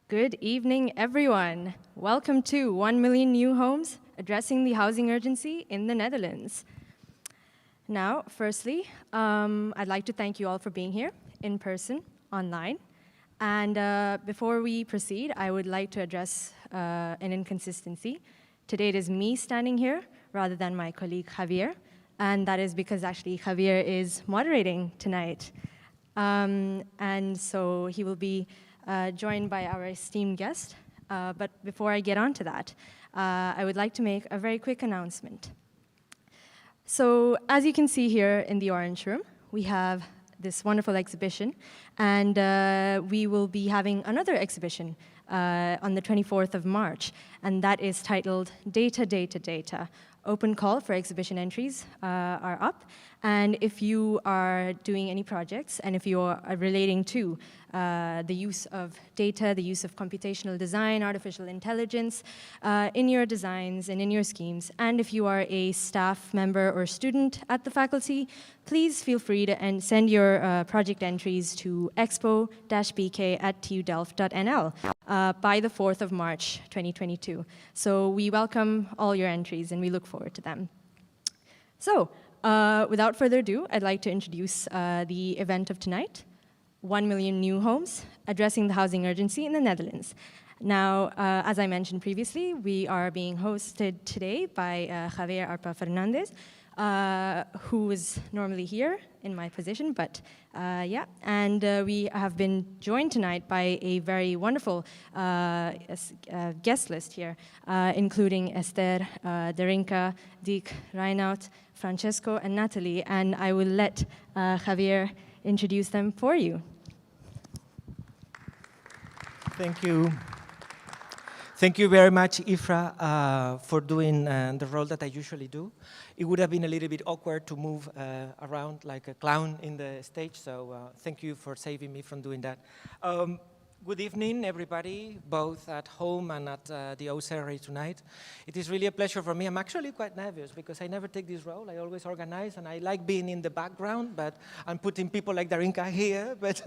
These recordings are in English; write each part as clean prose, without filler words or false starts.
Good evening, everyone. Welcome to 1 Million New Homes, Addressing the Housing Urgency in the Netherlands. Now, firstly, I'd like to thank you all for being here in person, online. And before we proceed, I would like to address an inconsistency. Today it is me standing here rather than my colleague Javier, and that is because actually Javier is moderating tonight. And so he will be joined by our esteemed guest. But before I get on to that, I would like to make a very quick announcement. So as you can see here in the Orange Room, we have this wonderful exhibition, and we will be having another exhibition on the 24th of March, and that is titled Data, Data, Data. Open call for exhibition entries are up, and if you are doing any projects and if you are relating to the use of data, the use of computational design, artificial intelligence in your designs and in your schemes, and if you are a staff member or student at the faculty, please feel free to send your project entries to expo-bk@tudelft.nl by the 4th of March 2022. So we welcome all your entries and we look forward to them. So without further ado, I'd like to introduce the event of tonight, 1 Million New Homes, Addressing the Housing Urgency in the Netherlands. Now, as I mentioned previously, we are being hosted today by Javier Arpa Fernández, who is normally here in my position, but and we have been joined tonight by a very wonderful guest list here, including Esther, Darinka, Reinout, Francesco, and Nathalie, and I will let Javier introduce them for you. Thank you. Thank you very much, Ifra, for doing the role that I usually do. It would have been a little bit awkward to move around like a clown in the stage, so thank you for saving me from doing that. Good evening, everybody, both at home and at the OCRA tonight. It is really a pleasure for me. I'm actually quite nervous because I never take this role. I always organize, and I like being in the background, but I'm putting people like Darinka here, but,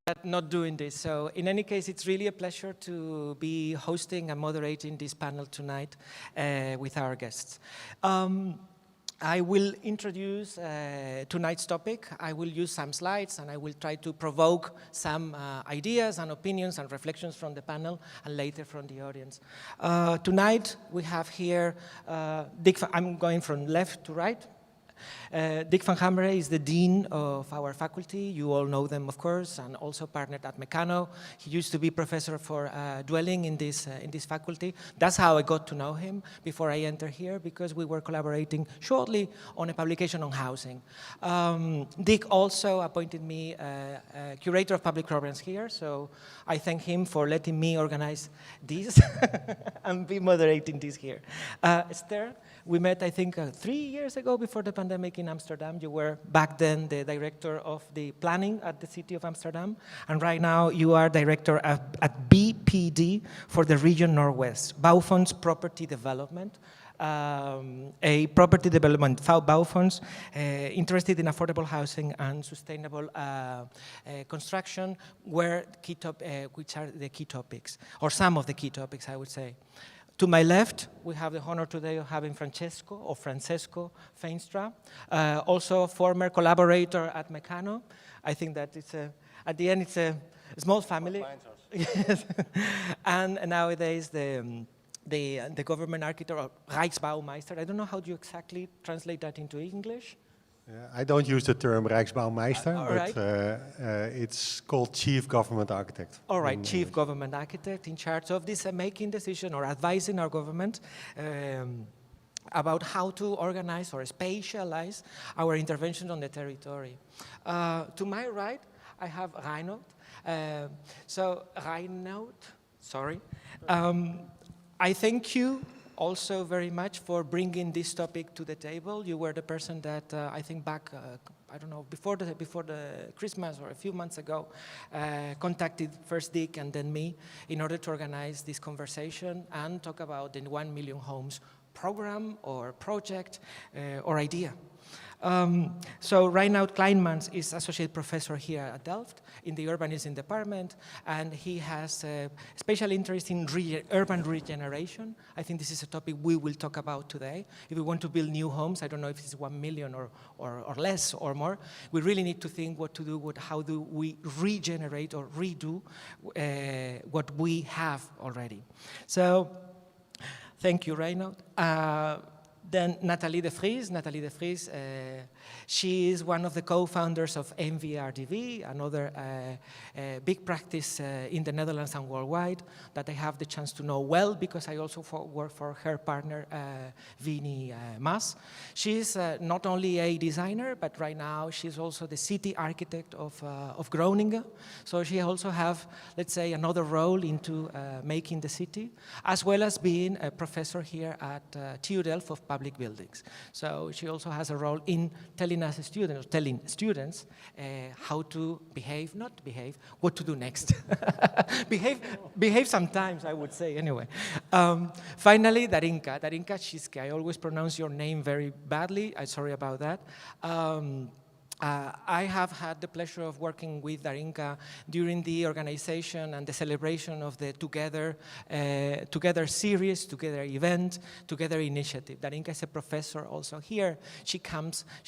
but not doing this. So in any case, it's really a pleasure to be hosting and moderating this panel tonight with our guests. I will introduce tonight's topic. I will use some slides and I will try to provoke some ideas and opinions and reflections from the panel and later from the audience. Tonight we have here I'm going from left to right. Dick van Gameren is the dean of our faculty. You all know them, of course, and also partnered at Meccano. He used to be professor for dwelling in this faculty. That's how I got to know him before I entered here, because we were collaborating shortly on a publication on housing. Dick also appointed me curator of public programs here, so I thank him for letting me organize this and be moderating this here. Esther, we met, I think, 3 years ago before the pandemic in Amsterdam. You were back then the director of the planning at the city of Amsterdam, and right now you are director at BPD for the region Northwest, Bouwfonds Property Development. A property development, Bouwfonds, interested in affordable housing and sustainable construction, which are the key topics, or some of the key topics, I would say. To my left, we have the honor today of having Francesco Veenstra, also a former collaborator at Meccano. I think that it's at the end it's a small family. Yes. And nowadays the government architect, or Rijksbouwmeister. I don't know how do you exactly translate that into English. I don't use the term Rijksbouwmeister, but right. It's called Chief Government Architect. All right, Chief Government Architect in charge of this making decision or advising our government about how to organize or spatialize our intervention on the territory. To my right, I have Reinout. Reinout, sorry. I thank you also very much for bringing this topic to the table. You were the person that I think back, I don't know, before the Christmas or a few months ago, contacted first Dick and then me in order to organize this conversation and talk about the 1 Million Homes program or project or idea. So Reinout Kleinhans is associate professor here at Delft in the urbanism department, and he has a special interest in urban regeneration. I think this is a topic we will talk about today. If we want to build new homes, I don't know if it's 1 million or less or more, we really need to think what to do, how do we regenerate or redo what we have already. So, thank you, Reinout. Then Nathalie de Vries. She is one of the co-founders of MVRDV, another big practice in the Netherlands and worldwide that I have the chance to know well because I also work for her partner, Vini Mas. She's not only a designer, but right now she's also the city architect of Groningen. So she also have, let's say, another role into making the city, as well as being a professor here at TU Delft of Public Buildings. So she also has a role in telling students how to behave, not behave, what to do next. behave sometimes, I would say, anyway. Finally, Darinka Czischke. I always pronounce your name very badly. I'm sorry about that. I have had the pleasure of working with Darinka during the organization and the celebration of the Together series, Together event, Together initiative. Darinka is a professor also here. She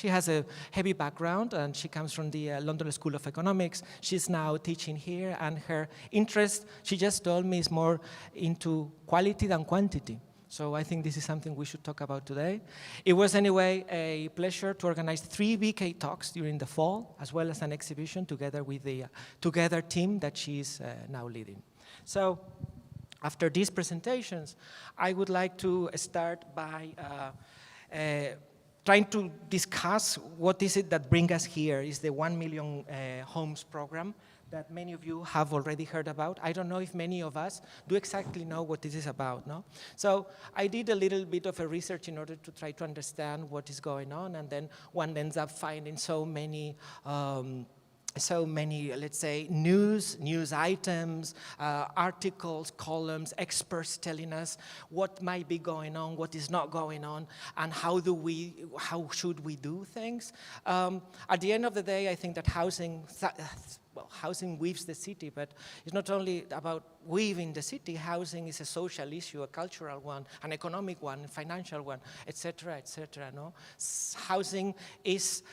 has a heavy background and she comes from the London School of Economics. She's now teaching here and her interest, she just told me, is more into quality than quantity. So I think this is something we should talk about today. It was anyway a pleasure to organize 3 BK talks during the fall, as well as an exhibition together with the Together team that she's now leading. So after these presentations, I would like to start by trying to discuss what is it that brings us here. Is the 1 million homes program that many of you have already heard about. I don't know if many of us do exactly know what this is about, no? So I did a little bit of a research in order to try to understand what is going on, and then one ends up finding so many, let's say, news items, articles, columns, experts telling us what might be going on, what is not going on, and how should we do things. At the end of the day, I think that housing weaves the city, but it's not only about weaving the city. Housing is a social issue, a cultural one, an economic one, a financial one, etc., etc. No? Housing is,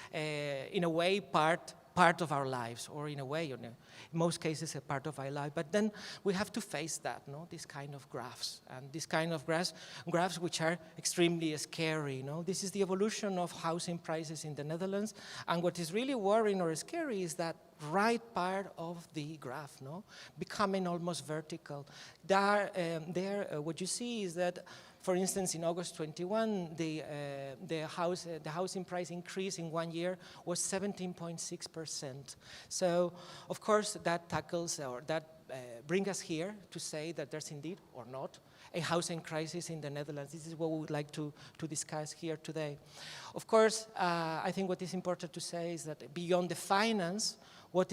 in a way, part of our lives, or in a way, in most cases, a part of our life. But then we have to face that, no? This kind of graphs, and this kind of graphs which are extremely scary. No? This is the evolution of housing prices in the Netherlands, and what is really worrying or scary is that right part of the graph, no? Becoming almost vertical. What you see is that, for instance, in August 21, the housing price increase in 1 year was 17.6%. So, of course, that tackles, or that brings us here to say that there's indeed, or not, a housing crisis in the Netherlands. This is what we would like to discuss here today. Of course, I think what is important to say is that beyond the finance, what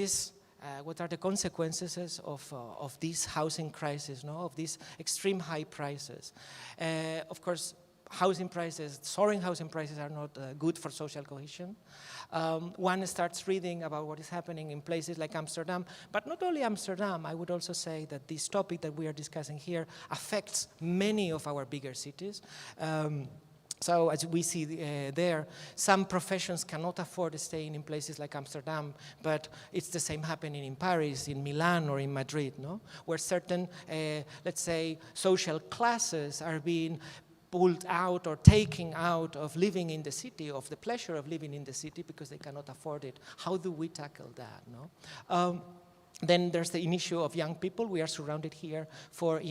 are the consequences of this housing crisis, no? Of these extreme high prices? Of course, soaring housing prices are not good for social cohesion. One starts reading about what is happening in places like Amsterdam, but not only Amsterdam. I would also say that this topic that we are discussing here affects many of our bigger cities. So as we see there, some professions cannot afford staying in places like Amsterdam, but it's the same happening in Paris, in Milan, or in Madrid, no? Where certain, let's say, social classes are being pulled out or taken out of living in the city, of the pleasure of living in the city, because they cannot afford it. How do we tackle that, no? Then there's the issue of young people. We are surrounded here of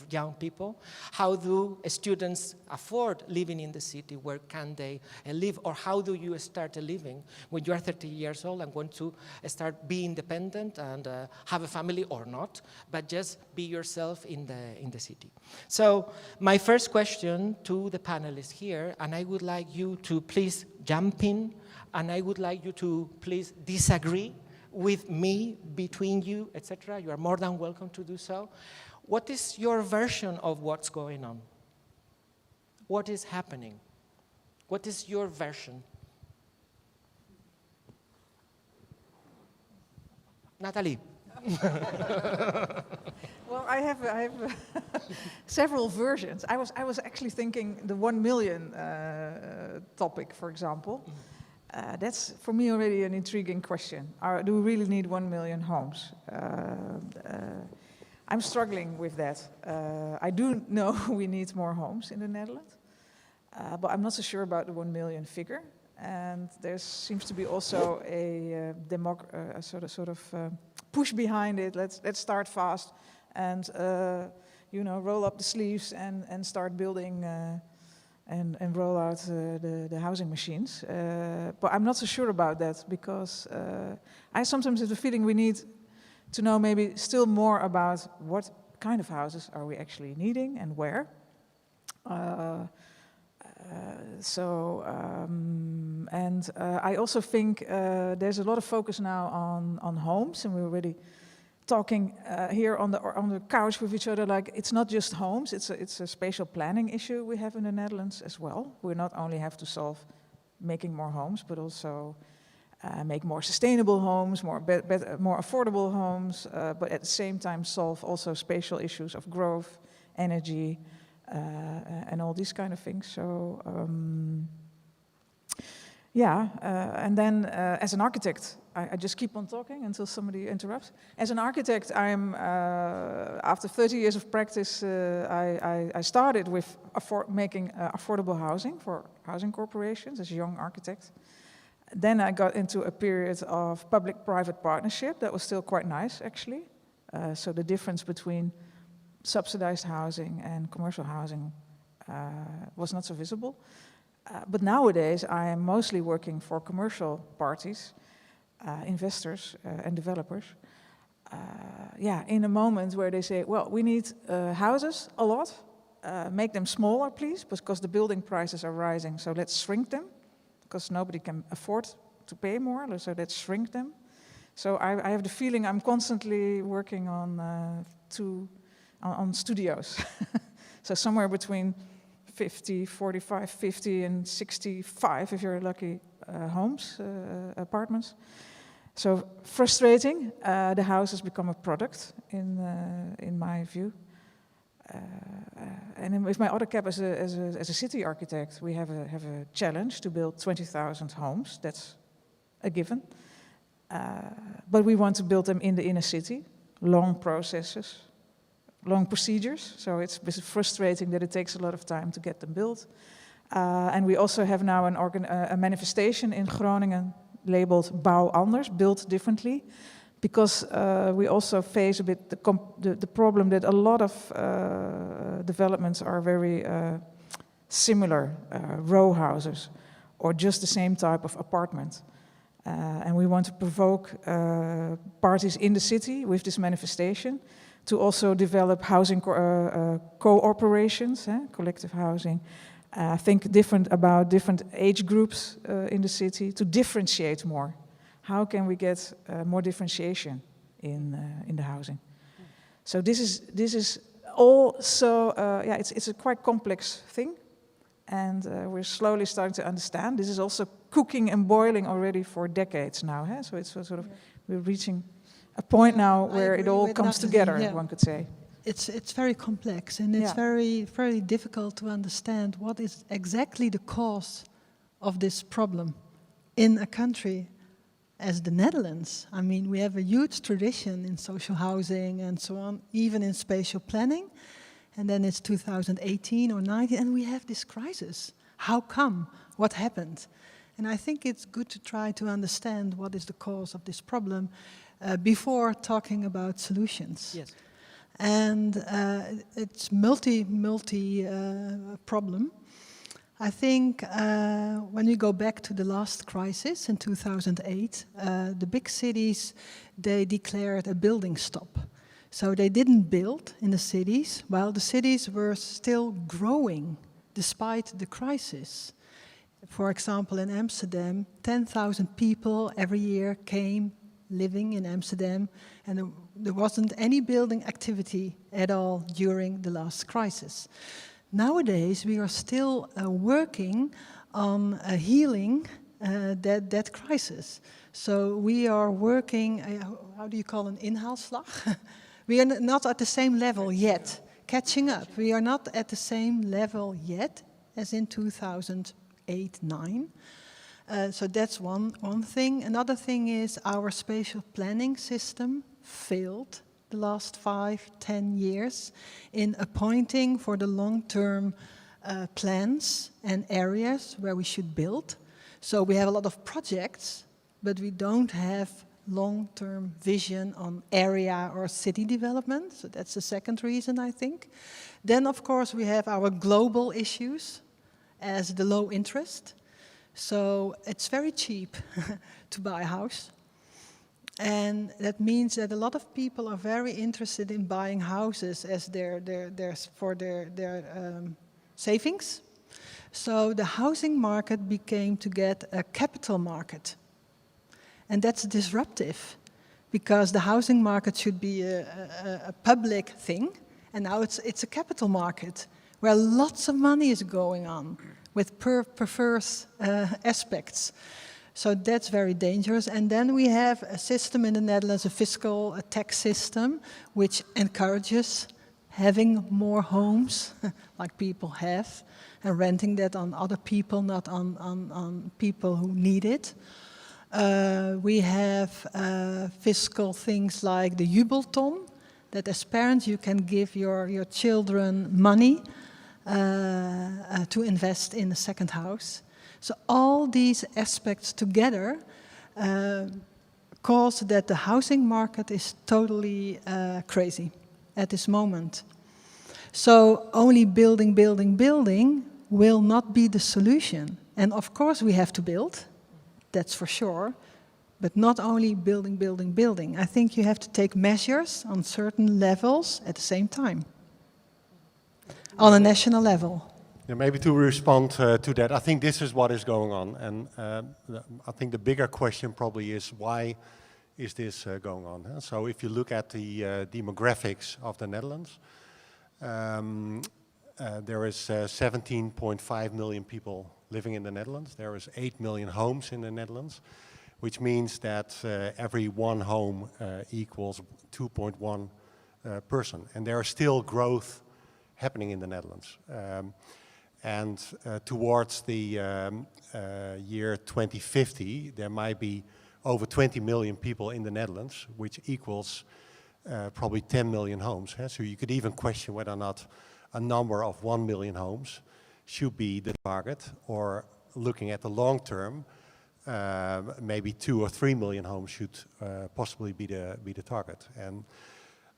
young people. How do students afford living in the city? Where can they live? Or how do you start a living when you are 30 years old and want to start being independent and have a family, or not, but just be yourself in the city? So my first question to the panelists here, and I would like you to please jump in, and I would like you to please disagree with me, between you, etc. You are more than welcome to do so. What is your version of what's going on? What is happening? What is your version? Nathalie. Well, I have several versions. I was actually thinking the 1 million topic, for example. That's for me already an intriguing question. Do we really need 1 million homes? I'm struggling with that. I do know we need more homes in the Netherlands, but I'm not so sure about the 1 million figure. And there seems to be also a sort of push behind it. Let's start fast and roll up the sleeves and start building and roll out the housing machines. But I'm not so sure about that, because I sometimes have the feeling we need to know maybe still more about what kind of houses are we actually needing and where. I also think there's a lot of focus now on homes, and we're already talking here on the couch with each other. Like, it's not just homes; it's a spatial planning issue we have in the Netherlands as well. We not only have to solve making more homes, but also make more sustainable homes, more affordable homes, but at the same time solve also spatial issues of growth, energy. And all these kind of things. So, and then as an architect, I just keep on talking until somebody interrupts. As an architect, I'm after 30 years of practice, I started with making affordable housing for housing corporations as a young architect. Then I got into a period of public-private partnership that was still quite nice, actually. So the difference between subsidized housing and commercial housing was not so visible. But nowadays I am mostly working for commercial parties, investors and developers. In a moment where they say, well, we need houses a lot, make them smaller please, because the building prices are rising, so let's shrink them, because nobody can afford to pay more, so let's shrink them. So I have the feeling I'm constantly working on studios. So somewhere between 45, 50 and 65, if you're lucky, homes, apartments. So frustrating. The house has become a product in my view. And with my other cap as a city architect, we have a challenge to build 20,000 homes. That's a given. But we want to build them in the inner city. Long processes. Long procedures, so it's frustrating that it takes a lot of time to get them built. And we also have now a manifestation in Groningen labeled Bouw Anders, built differently, because we also face a bit the problem that a lot of developments are very similar, row houses, or just the same type of apartment. And we want to provoke parties in the city with this manifestation to also develop housing co-operations, collective housing, think about different age groups in the city, to differentiate more. How can we get more differentiation in the housing? So this is also, it's a quite complex thing, and we're slowly starting to understand. This is also cooking and boiling already for decades now, so it's sort of, we're reaching a point now where it all comes together, one could say. It's very complex, and it's very, very difficult to understand what is exactly the cause of this problem in a country as the Netherlands. I mean, we have a huge tradition in social housing and so on, even in spatial planning. And then it's 2018 or 19, and we have this crisis. How come? What happened? And I think it's good to try to understand what is the cause of this problem before talking about solutions. Yes. And it's multi problem. I think when we go back to the last crisis in 2008, the big cities, they declared a building stop. So they didn't build in the cities, while the cities were still growing despite the crisis. For example, in Amsterdam, 10,000 people every year came living in Amsterdam, and there wasn't any building activity at all during the last crisis. Nowadays, we are still working on healing that crisis. So we are working, how do you call an inhaalslag? We are not at the same level yet, catching up. We are not at the same level yet as in 2008-9. So that's one thing. Another thing is our spatial planning system failed the last 5-10 years in appointing for the long-term plans and areas where we should build. So we have a lot of projects, but we don't have long-term vision on area or city development. So that's the second reason, I think. Then, of course, we have our global issues as the low interest. So it's very cheap to buy a house. And that means that a lot of people are very interested in buying houses as their savings. So the housing market became to get a capital market. And that's disruptive, because the housing market should be a public thing, and now it's a capital market where lots of money is going on with perverse aspects. So that's very dangerous. And then we have a system in the Netherlands, a tax system, which encourages having more homes, like people have, and renting that on other people, not on people who need it. We have fiscal things like the jubelton, that as parents you can give your children money to invest in a second house. So all these aspects together cause that the housing market is totally crazy at this moment. So only building will not be the solution. And of course we have to build, that's for sure, but not only building. I think you have to take measures on certain levels at the same time, on a national level. Yeah, maybe to respond to that, I think this is what is going on. And I think the bigger question probably is, why is this going on? Huh? So if you look at the demographics of the Netherlands, there is 17.5 million people living in the Netherlands. There is 8 million homes in the Netherlands, which means that every one home equals 2.1 person. And there is still growth happening in the Netherlands. And towards the year 2050, there might be over 20 million people in the Netherlands, which equals probably 10 million homes. Huh? So you could even question whether or not a number of 1 million homes should be the target, or looking at the long term, maybe 2 or 3 million homes should possibly be the target. And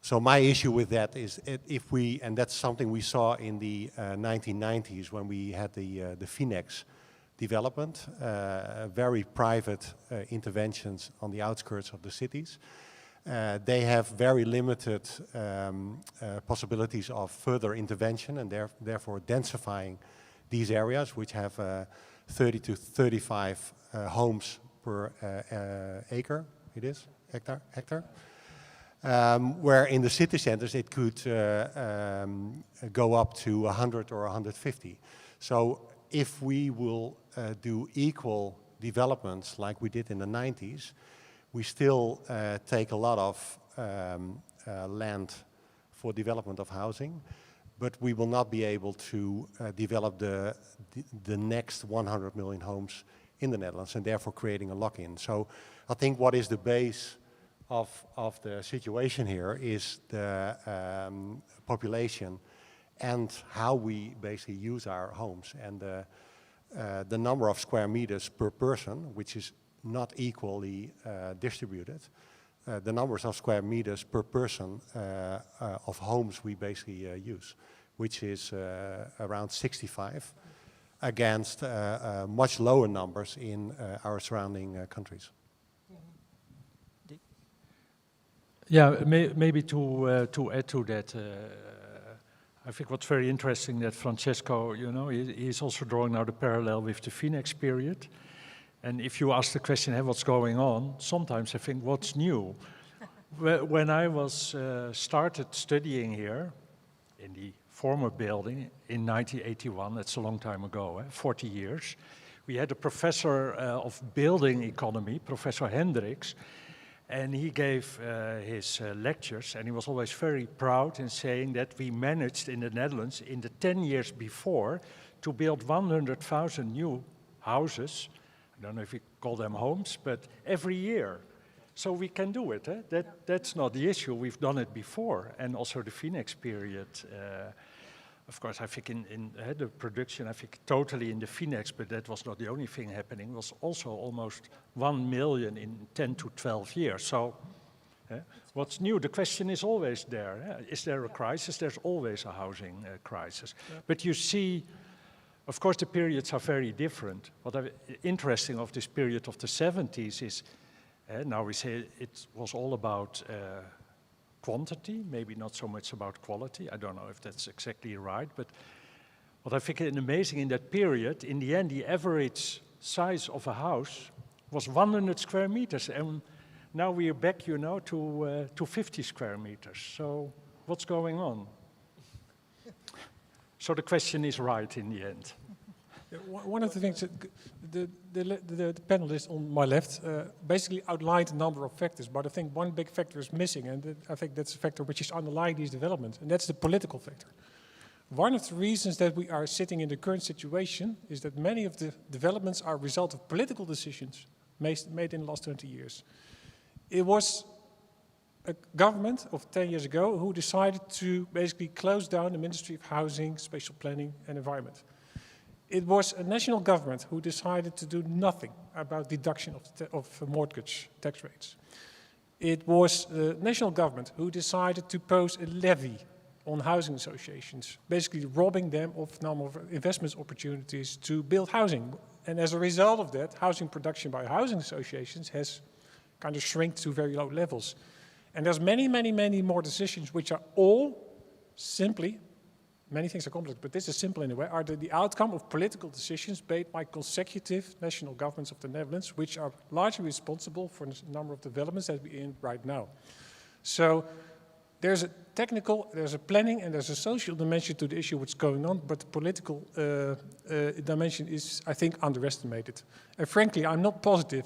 so my issue with that is, if we, and that's something we saw in the 1990s when we had the Finex development, very private interventions on the outskirts of the cities. They have very limited possibilities of further intervention, and therefore densifying these areas, which have 30 to 35 homes per acre, hectare. Where in the city centers it could go up to 100 or 150. So if we will do equal developments like we did in the 90s, we still take a lot of land for development of housing, but we will not be able to develop the next 100 million homes in the Netherlands, and therefore creating a lock-in. So I think what is the base of the situation here is the population and how we basically use our homes, and the number of square meters per person, which is not equally distributed. The numbers of square meters per person of homes we basically use, which is around 65, against much lower numbers in our surrounding countries. Yeah, maybe to add to that, I think what's very interesting that Francesco, you know, he's also drawing now the parallel with the Finex period. And if you ask the question, hey, what's going on? Sometimes I think, what's new? When I was started studying here in the former building in 1981, that's a long time ago, 40 years, we had a professor of building economy, Professor Hendricks, and he gave his lectures, and he was always very proud in saying that we managed in the Netherlands in the 10 years before to build 100,000 new houses. I don't know if you call them homes, but every year. So we can do it. That's not the issue. We've done it before, and also the Phoenix period. Of course, I think in the production, I think totally in the Phoenix, but that was not the only thing happening. It was also almost 1 million in 10 to 12 years. So what's new? The question is always there. Is there a crisis? There's always a housing crisis. Yeah. But you see, of course, the periods are very different. What is interesting of this period of the 70s is, now we say it was all about quantity, maybe not so much about quality. I don't know if that's exactly right, but what I think is amazing in that period, in the end, the average size of a house was 100 square meters, and now we are back, you know, to 50 square meters. So what's going on? So the question is right in the end. One of the things that the panelists on my left basically outlined a number of factors, but I think one big factor is missing, and I think that's a factor which is underlying these developments, and that's the political factor. One of the reasons that we are sitting in the current situation is that many of the developments are a result of political decisions made in the last 20 years. It was a government of 10 years ago who decided to basically close down the Ministry of Housing, Spatial Planning and Environment. It was a national government who decided to do nothing about deduction of mortgage tax rates. It was the national government who decided to pose a levy on housing associations, basically robbing them of number of investment opportunities to build housing. And as a result of that, housing production by housing associations has kind of shrunk to very low levels. And there's many more decisions which are all simply, many things are complex, but this is simple in a way, are the outcome of political decisions made by consecutive national governments of the Netherlands, which are largely responsible for the number of developments that we're in right now. So there's a technical, there's a planning, and there's a social dimension to the issue what's going on, but the political dimension is, I think, underestimated. And frankly, I'm not positive,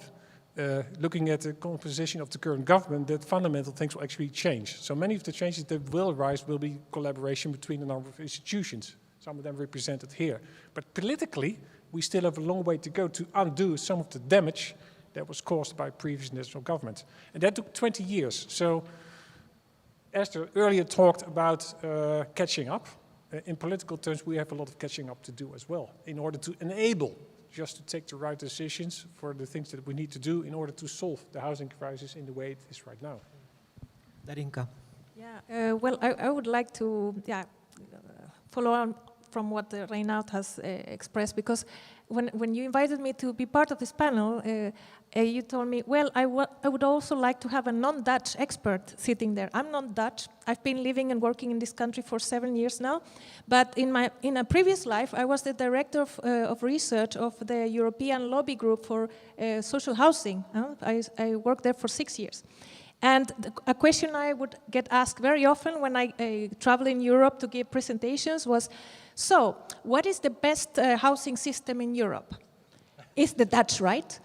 looking at the composition of the current government, that fundamental things will actually change. So many of the changes that will arise will be collaboration between a number of institutions, some of them represented here. But politically, we still have a long way to go to undo some of the damage that was caused by previous national governments. And that took 20 years. So Esther earlier talked about catching up. In political terms, we have a lot of catching up to do as well, in order to enable just to take the right decisions for the things that we need to do in order to solve the housing crisis in the way it is right now. Darinka. Yeah, well, I would like to follow on from what Reinout has expressed, because when you invited me to be part of this panel, you told me, well, I would also like to have a non-Dutch expert sitting there. I'm not Dutch. I've been living and working in this country for 7 years now. But in a previous life, I was the director of research of the European Lobby Group for Social Housing. I worked there for 6 years. And a question I would get asked very often when I travel in Europe to give presentations was, so, what is the best housing system in Europe? Is the Dutch, right?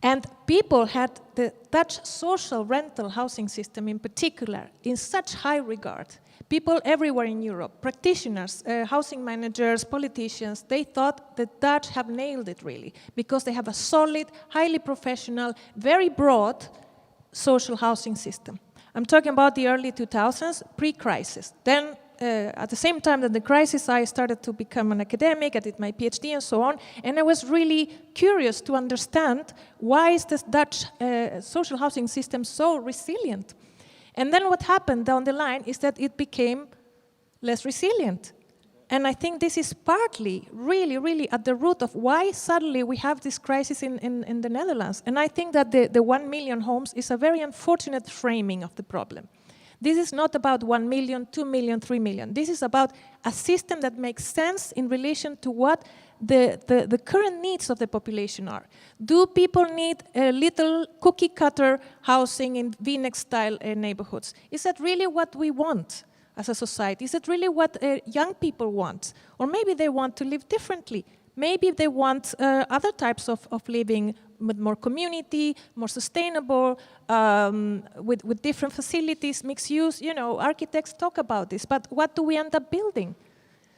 And people had the Dutch social rental housing system in particular in such high regard. People everywhere in Europe, practitioners, housing managers, politicians, they thought the Dutch have nailed it really, because they have a solid, highly professional, very broad social housing system. I'm talking about the early 2000s, pre-crisis. Then at the same time that the crisis, I started to become an academic, I did my PhD and so on, and I was really curious to understand why is this Dutch social housing system so resilient? And then what happened down the line is that it became less resilient. And I think this is partly, really at the root of why suddenly we have this crisis in the Netherlands. And I think that the 1 million homes is a very unfortunate framing of the problem. This is not about 1 million, 2 million, 3 million. This is about a system that makes sense in relation to what the current needs of the population are. Do people need a little cookie-cutter housing in V-neck-style neighborhoods? Is that really what we want as a society? Is it really what young people want? Or maybe they want to live differently. Maybe they want other types of living with more community, more sustainable, with different facilities, mixed use. You know, architects talk about this, but what do we end up building?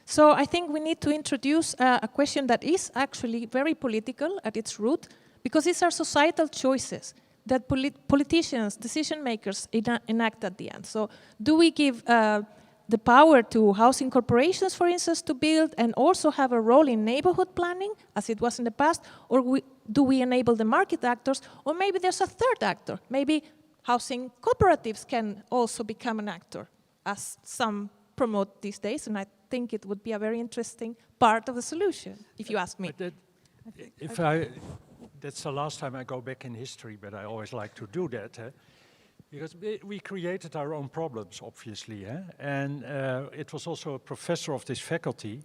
So I think we need to introduce a question that is actually very political at its root, because these are societal choices that politicians, decision makers enact at the end. So do we give the power to housing corporations, for instance, to build and also have a role in neighborhood planning, as it was in the past, or do we enable the market actors, or maybe there's a third actor? Maybe housing cooperatives can also become an actor, as some promote these days, and I think it would be a very interesting part of the solution, if you ask me. That's the last time I go back in history, but I always like to do that. Because we created our own problems, obviously. And it was also a professor of this faculty,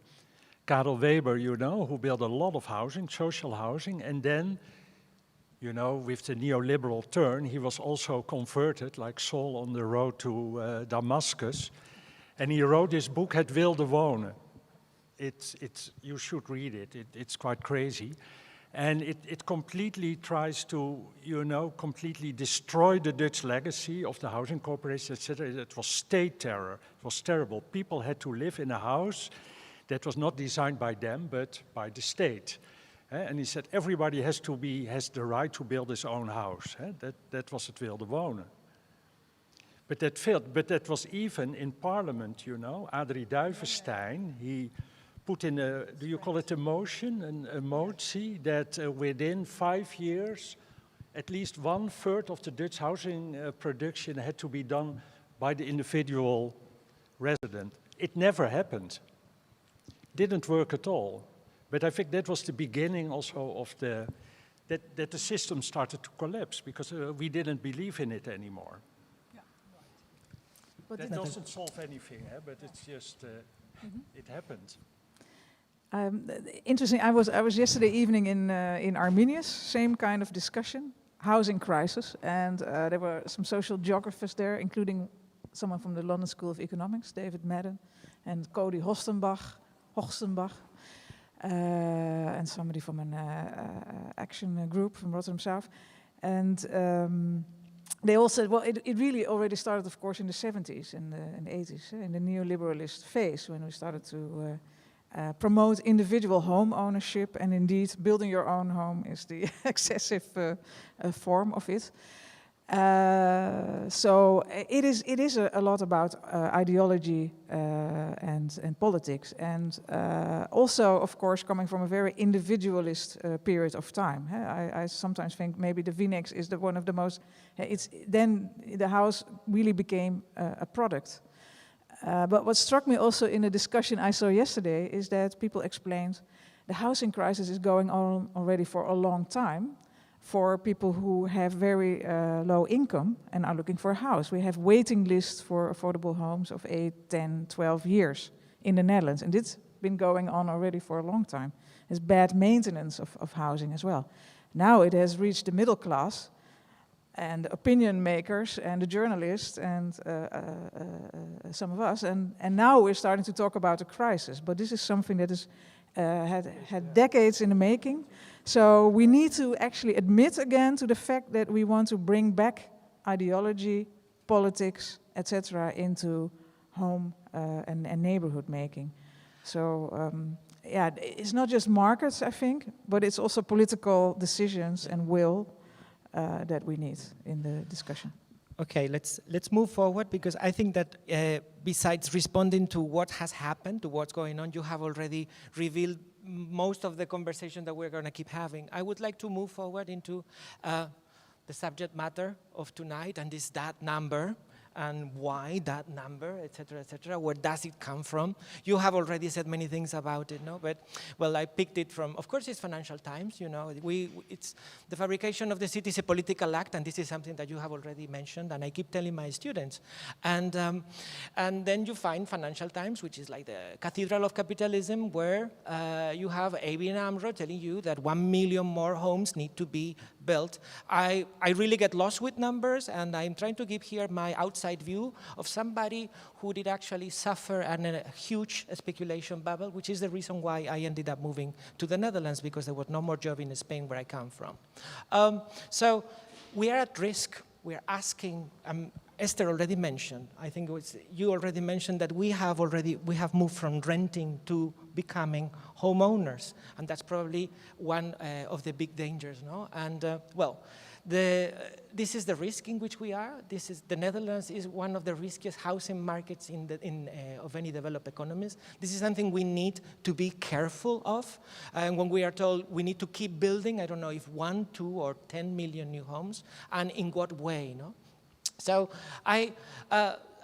Karel Weber, you know, who built a lot of housing, social housing. And then, you know, with the neoliberal turn, he was also converted, like Saul on the road to Damascus. And he wrote this book, Het Wilde Wonen. You should read it. It's quite crazy. And it completely tries to, you know, completely destroy the Dutch legacy of the housing corporation, etc. It was state terror. It was terrible. People had to live in a house that was not designed by them, but by the state. And he said everybody has the right to build his own house. That was het wilde wonen. But that failed. But that was even in Parliament, you know. Adrie Duivenstein, he put in a, do you call it a motion, a motie, that within 5 years, at least 1/3 of the Dutch housing production had to be done by the individual resident. It never happened. Didn't work at all. But I think that was the beginning also of that the system started to collapse because we didn't believe in it anymore. Yeah, right. But that doesn't solve anything, but it's just, it happened. Interesting. I was yesterday evening in Arminius, same kind of discussion, housing crisis, and there were some social geographers there, including someone from the London School of Economics, David Madden, and Cody Hostenbach, and somebody from an action group from Rotterdam South, and they all said, well, it really already started, of course, in the 70s and the 80s, in the neoliberalist phase, when we started to promote individual home ownership, and indeed building your own home is the excessive form of it. So it is a lot about ideology and politics, and also, of course, coming from a very individualist period of time. I sometimes think maybe the Vinex is one of the most. Then the house really became a product. But what struck me also in a discussion I saw yesterday is that people explained the housing crisis is going on already for a long time for people who have very low income and are looking for a house. We have waiting lists for affordable homes of 8, 10, 12 years in the Netherlands, and it's been going on already for a long time. There's bad maintenance of housing as well. Now it has reached the middle class, and the opinion makers and the journalists and some of us, and now we're starting to talk about a crisis. But this is something that is had decades in the making. So we need to actually admit again to the fact that we want to bring back ideology, politics, etc. into home and neighborhood making. So yeah, it's not just markets, I think, but it's also political decisions and will that we need in the discussion. Okay, let's move forward, because I think that besides responding to what has happened, to what's going on, you have already revealed most of the conversation that we're going to keep having. I would like to move forward into the subject matter of tonight, and is that number, and why that number, etc., where does it come from? You have already said many things about it, no? But, well, I picked it from, of course, it's Financial Times, you know. It's the fabrication of the city is a political act, and this is something that you have already mentioned, and I keep telling my students. And then you find Financial Times, which is like the cathedral of capitalism, where you have ABN AMRO telling you that 1 million more homes need to be built. I really get lost with numbers, and I'm trying to give here my outside view of somebody who did actually suffer a huge speculation bubble, which is the reason why I ended up moving to the Netherlands, because there was no more job in Spain where I come from. So we are at risk. We are asking, Esther already mentioned, I think it was, you already mentioned that we have moved from renting to becoming homeowners, and that's probably one of the big dangers, no? And well, this is the risk in which we are. The Netherlands is one of the riskiest housing markets of any developed economies. This is something we need to be careful of. And when we are told we need to keep building, I don't know if 1, 2, or 10 million new homes, and in what way, no? So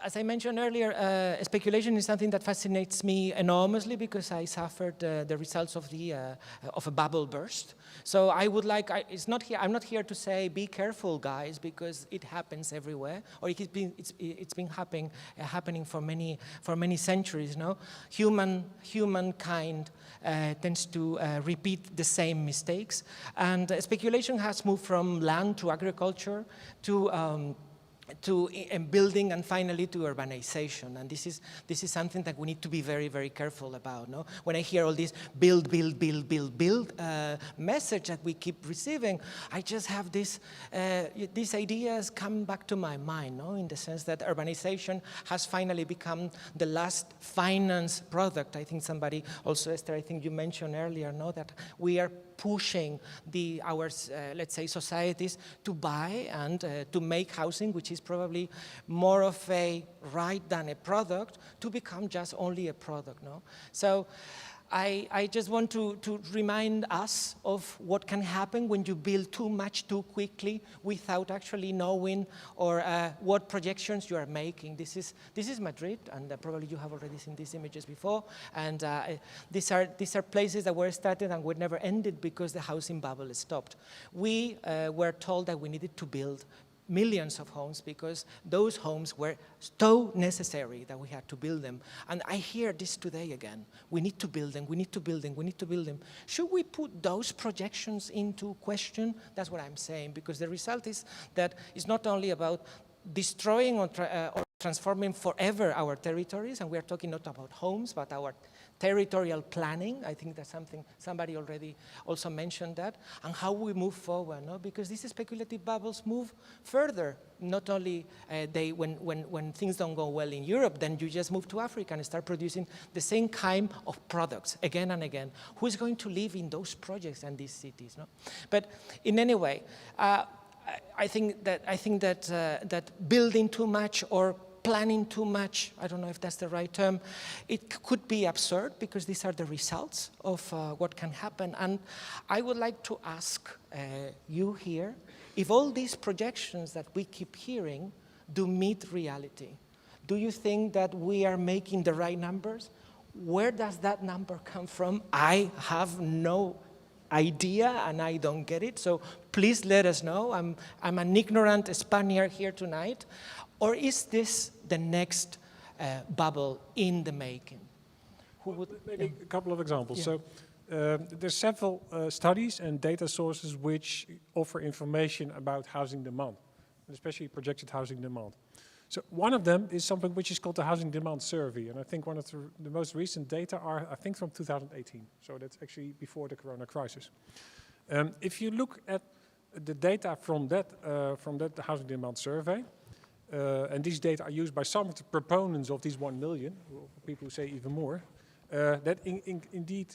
as I mentioned earlier, speculation is something that fascinates me enormously, because I suffered the results of a bubble burst. So I would like, I'm not here to say be careful, guys, because it happens everywhere, or it's been happening for many centuries. No, humankind tends to repeat the same mistakes, and speculation has moved from land to agriculture to building, and finally to urbanization. And this is something that we need to be very, very careful about. No? When I hear all this build message that we keep receiving, I just have these ideas come back to my mind, no? In the sense that urbanization has finally become the last finance product. I think somebody, also Esther, I think you mentioned earlier, no? That we are pushing our let's say, societies to buy and to make housing, which is probably more of a right than a product, to become just only a product, no? So I just want to remind us of what can happen when you build too much too quickly without actually knowing or what projections you are making. This is Madrid, and probably you have already seen these images before. And these are places that were started and were never ended because the housing bubble stopped. We were told that we needed to build millions of homes because those homes were so necessary that we had to build them. And I hear this today again. We need to build them, we need to build them, we need to build them. Should we put those projections into question? That's what I'm saying, because the result is that it's not only about destroying or transforming forever our territories, and we are talking not about homes, but our territorial planning. I think that's something somebody already also mentioned that, and how we move forward, no? Because these speculative bubbles move further. Not only when things don't go well in Europe, then you just move to Africa and start producing the same kind of products again and again. Who is going to live in those projects and these cities, no? But in any way, I think that building too much or planning too much, I don't know if that's the right term, it could be absurd, because these are the results of what can happen. And I would like to ask you here, if all these projections that we keep hearing do meet reality, do you think that we are making the right numbers? Where does that number come from? I have no idea, and I don't get it, so please let us know. I'm an ignorant Spaniard here tonight. Or is this the next bubble in the making? Who would, maybe a couple of examples. Yeah. So there's several studies and data sources which offer information about housing demand, especially projected housing demand. So one of them is something which is called the Housing Demand Survey, and I think one of the most recent data are, I think, from 2018. So that's actually before the Corona crisis. If you look at the data from that Housing Demand Survey, and these data are used by some of the proponents of these 1 million, people who say even more, that indeed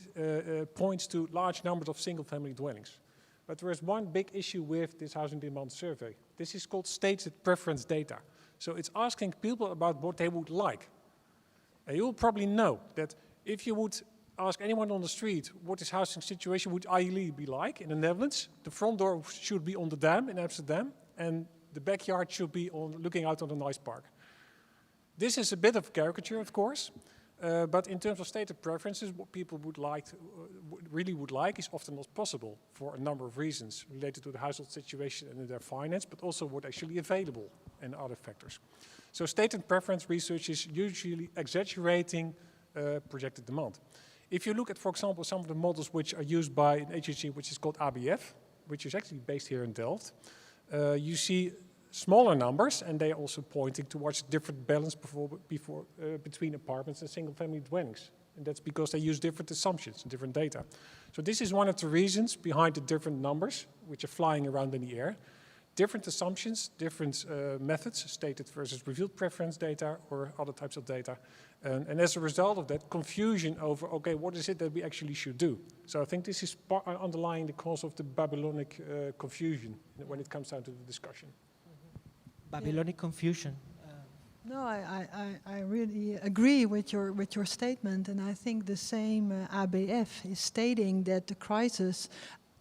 points to large numbers of single-family dwellings. But there is one big issue with this Housing Demand Survey. This is called stated preference data. So it's asking people about what they would like. And you'll probably know that if you would ask anyone on the street what this housing situation would ideally be like in the Netherlands, the front door should be on the dam in Amsterdam, and the backyard should be looking out on a nice park. This is a bit of a caricature, of course, but in terms of stated preferences, what people would like, really would like, is often not possible for a number of reasons related to the household situation and their finance, but also what's actually available and other factors. So stated preference research is usually exaggerating projected demand. If you look at, for example, some of the models which are used by an agency which is called ABF, which is actually based here in Delft, you see smaller numbers, and they are also pointing towards different balance between apartments and single-family dwellings. And that's because they use different assumptions and different data. So this is one of the reasons behind the different numbers, which are flying around in the air. Different assumptions, different methods, stated versus revealed preference data or other types of data. And as a result of that, confusion over, okay, what is it that we actually should do? So I think this is underlying the cause of the Babylonic confusion when it comes down to the discussion. Babylonic confusion. No, I really agree with your statement, and I think the same ABF is stating that the crisis,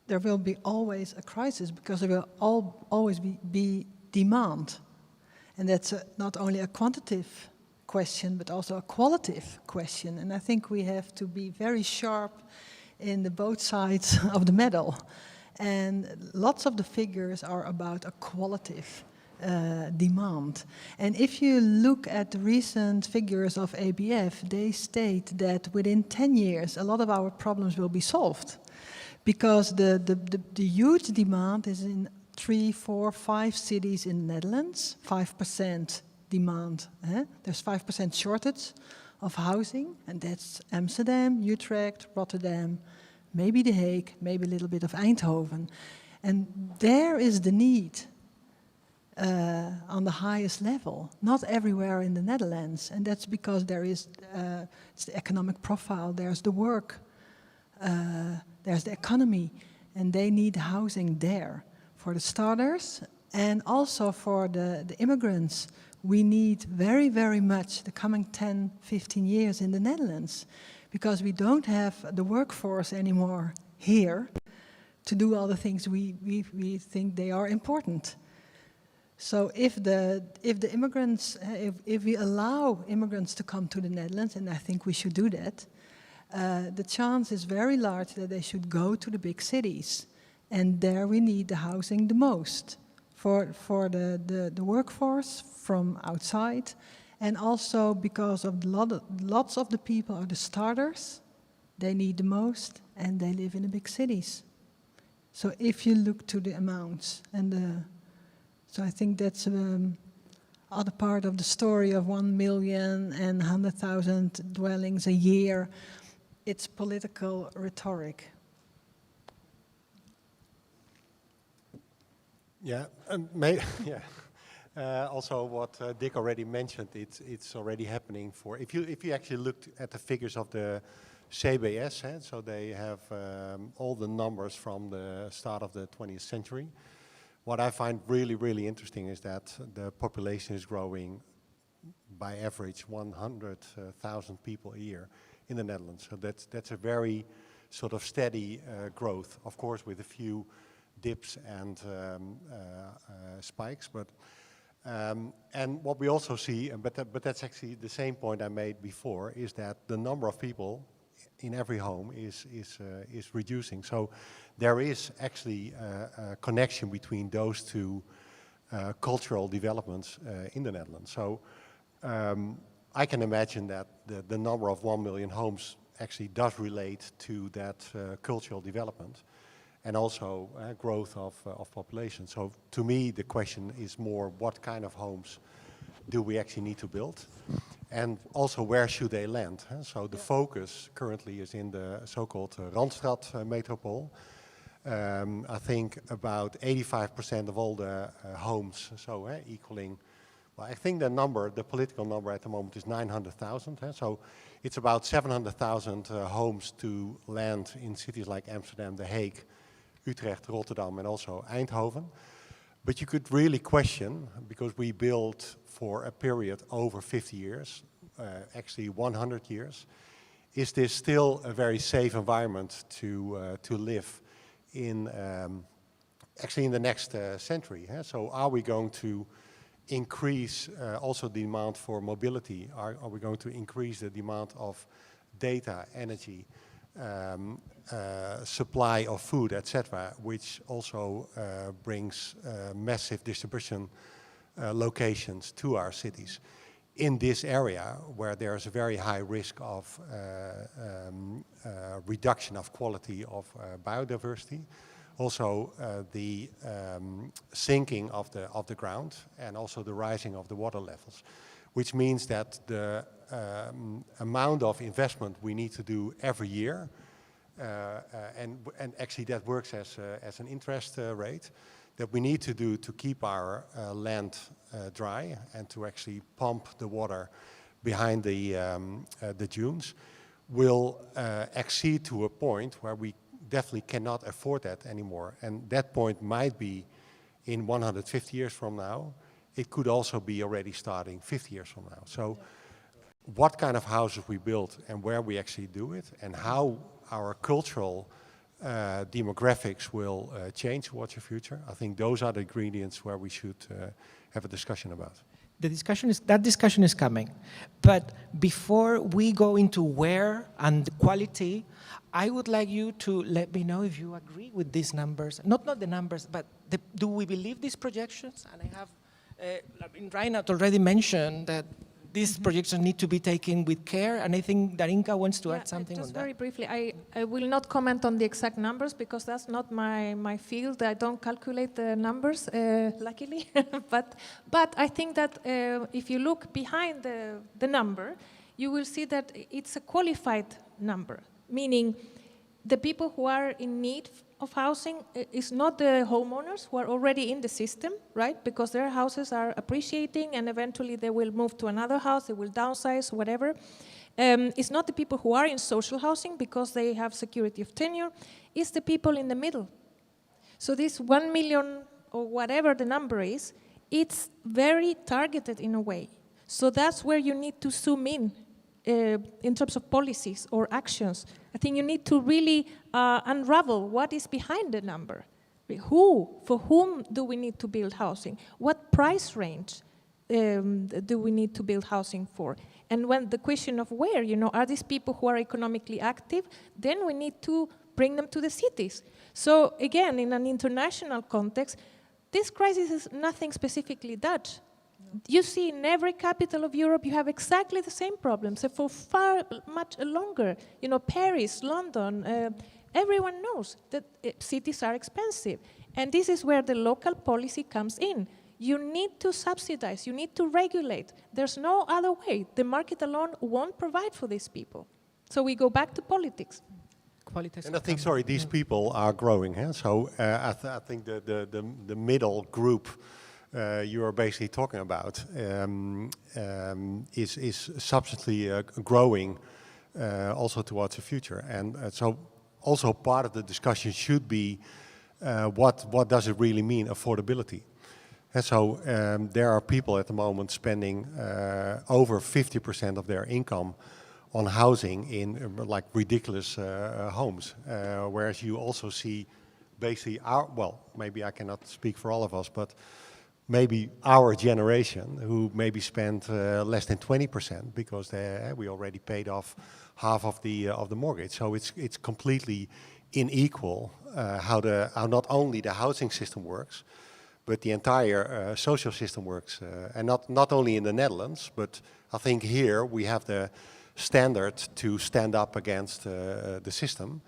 there will be always a crisis because there will always be demand, and that's not only a quantitative question but also a qualitative question. And I think we have to be very sharp in the both sides of the medal. And lots of the figures are about a qualitative demand. And if you look at the recent figures of ABF, they state that within 10 years, a lot of our problems will be solved. Because the huge demand is in 3, 4, 5 cities in the Netherlands, 5% demand. There's 5% shortage of housing, and that's Amsterdam, Utrecht, Rotterdam, maybe The Hague, maybe a little bit of Eindhoven. And there is the need on the highest level, not everywhere in the Netherlands. And that's because there is it's the economic profile, there's the work, there's the economy, and they need housing there. For the starters, and also for the immigrants, we need very, very much the coming 10, 15 years in the Netherlands, because we don't have the workforce anymore here to do all the things we think they are important. So if the immigrants, if we allow immigrants to come to the Netherlands, and I think we should do that, the chance is very large that they should go to the big cities. And there we need the housing the most for the workforce from outside. And also because of lots of the people are the starters, they need the most, and they live in the big cities. So if you look to the amounts, and so I think that's other part of the story of 1 million and 100,000 dwellings a year. It's political rhetoric. Yeah, also what Dick already mentioned, it's already happening for, if you actually looked at the figures of the CBS, so they have all the numbers from the start of the 20th century. What I find really, really interesting is that the population is growing by average 100,000 people a year in the Netherlands. So that's a very sort of steady growth, of course, with a few dips and spikes. But and what we also see, but that's actually the same point I made before, is that the number of people in every home is reducing. So there is actually a connection between those two cultural developments in the Netherlands. So I can imagine that the number of 1 million homes actually does relate to that cultural development and also growth of population. So to me, the question is more, what kind of homes do we actually need to build? And also, where should they land? So the focus currently is in the so-called Randstad metropole. I think about 85% of all the homes, so equaling, well, I think the political number at the moment is 900,000. So it's about 700,000 homes to land in cities like Amsterdam, The Hague, Utrecht, Rotterdam, and also Eindhoven. But you could really question, because we built for a period over 50 years, actually 100 years, is this still a very safe environment to live in, actually in the next century? So are we going to increase also the demand for mobility? Are we going to increase the demand of data, energy, supply of food, etc., which also brings massive distribution locations to our cities in this area where there's a very high risk of reduction of quality of biodiversity, also the sinking of the ground and also the rising of the water levels, which means that the amount of investment we need to do every year, and actually that works as an interest rate, that we need to do to keep our land dry and to actually pump the water behind the dunes, will exceed to a point where we definitely cannot afford that anymore. And that point might be in 150 years from now. It could also be already starting 50 years from now. So what kind of houses we build and where we actually do it, and how our cultural demographics will change towards the future, I think those are the ingredients where we should have a discussion about. That discussion is coming. But before we go into where and quality, I would like you to let me know if you agree with these numbers. Not the numbers, but do we believe these projections? And I have, Reinout already mentioned that these projections need to be taken with care, and I think Darinka wants to add something on that. Just very briefly, I will not comment on the exact numbers because that's not my field. I don't calculate the numbers, luckily. but I think that if you look behind the number, you will see that it's a qualified number, meaning the people who are in need of housing is not the homeowners who are already in the system, right? Because their houses are appreciating and eventually they will move to another house, they will downsize, whatever. It's not the people who are in social housing because they have security of tenure. It's the people in the middle. So this 1 million or whatever the number is, it's very targeted in a way. So that's where you need to zoom in terms of policies or actions. I think you need to really unravel what is behind the number. For whom do we need to build housing? What price range do we need to build housing for? And when the question of where, are these people who are economically active? Then we need to bring them to the cities. So again, in an international context, this crisis is nothing specifically Dutch. You see in every capital of Europe, you have exactly the same problems. So for far much longer, Paris, London, everyone knows that cities are expensive. And this is where the local policy comes in. You need to subsidize, you need to regulate. There's no other way. The market alone won't provide for these people. So we go back to politics. And I think, these people are growing. So I think the middle group you are basically talking about is substantially growing also towards the future. And so also part of the discussion should be what does it really mean, affordability? And so there are people at the moment spending over 50% of their income on housing in like ridiculous homes, whereas you also see basically maybe I cannot speak for all of us, but maybe our generation who maybe spent less than 20% because we already paid off half of the mortgage. So it's completely unequal how not only the housing system works, but the entire social system works, and not only in the Netherlands, but I think here we have the standard to stand up against the system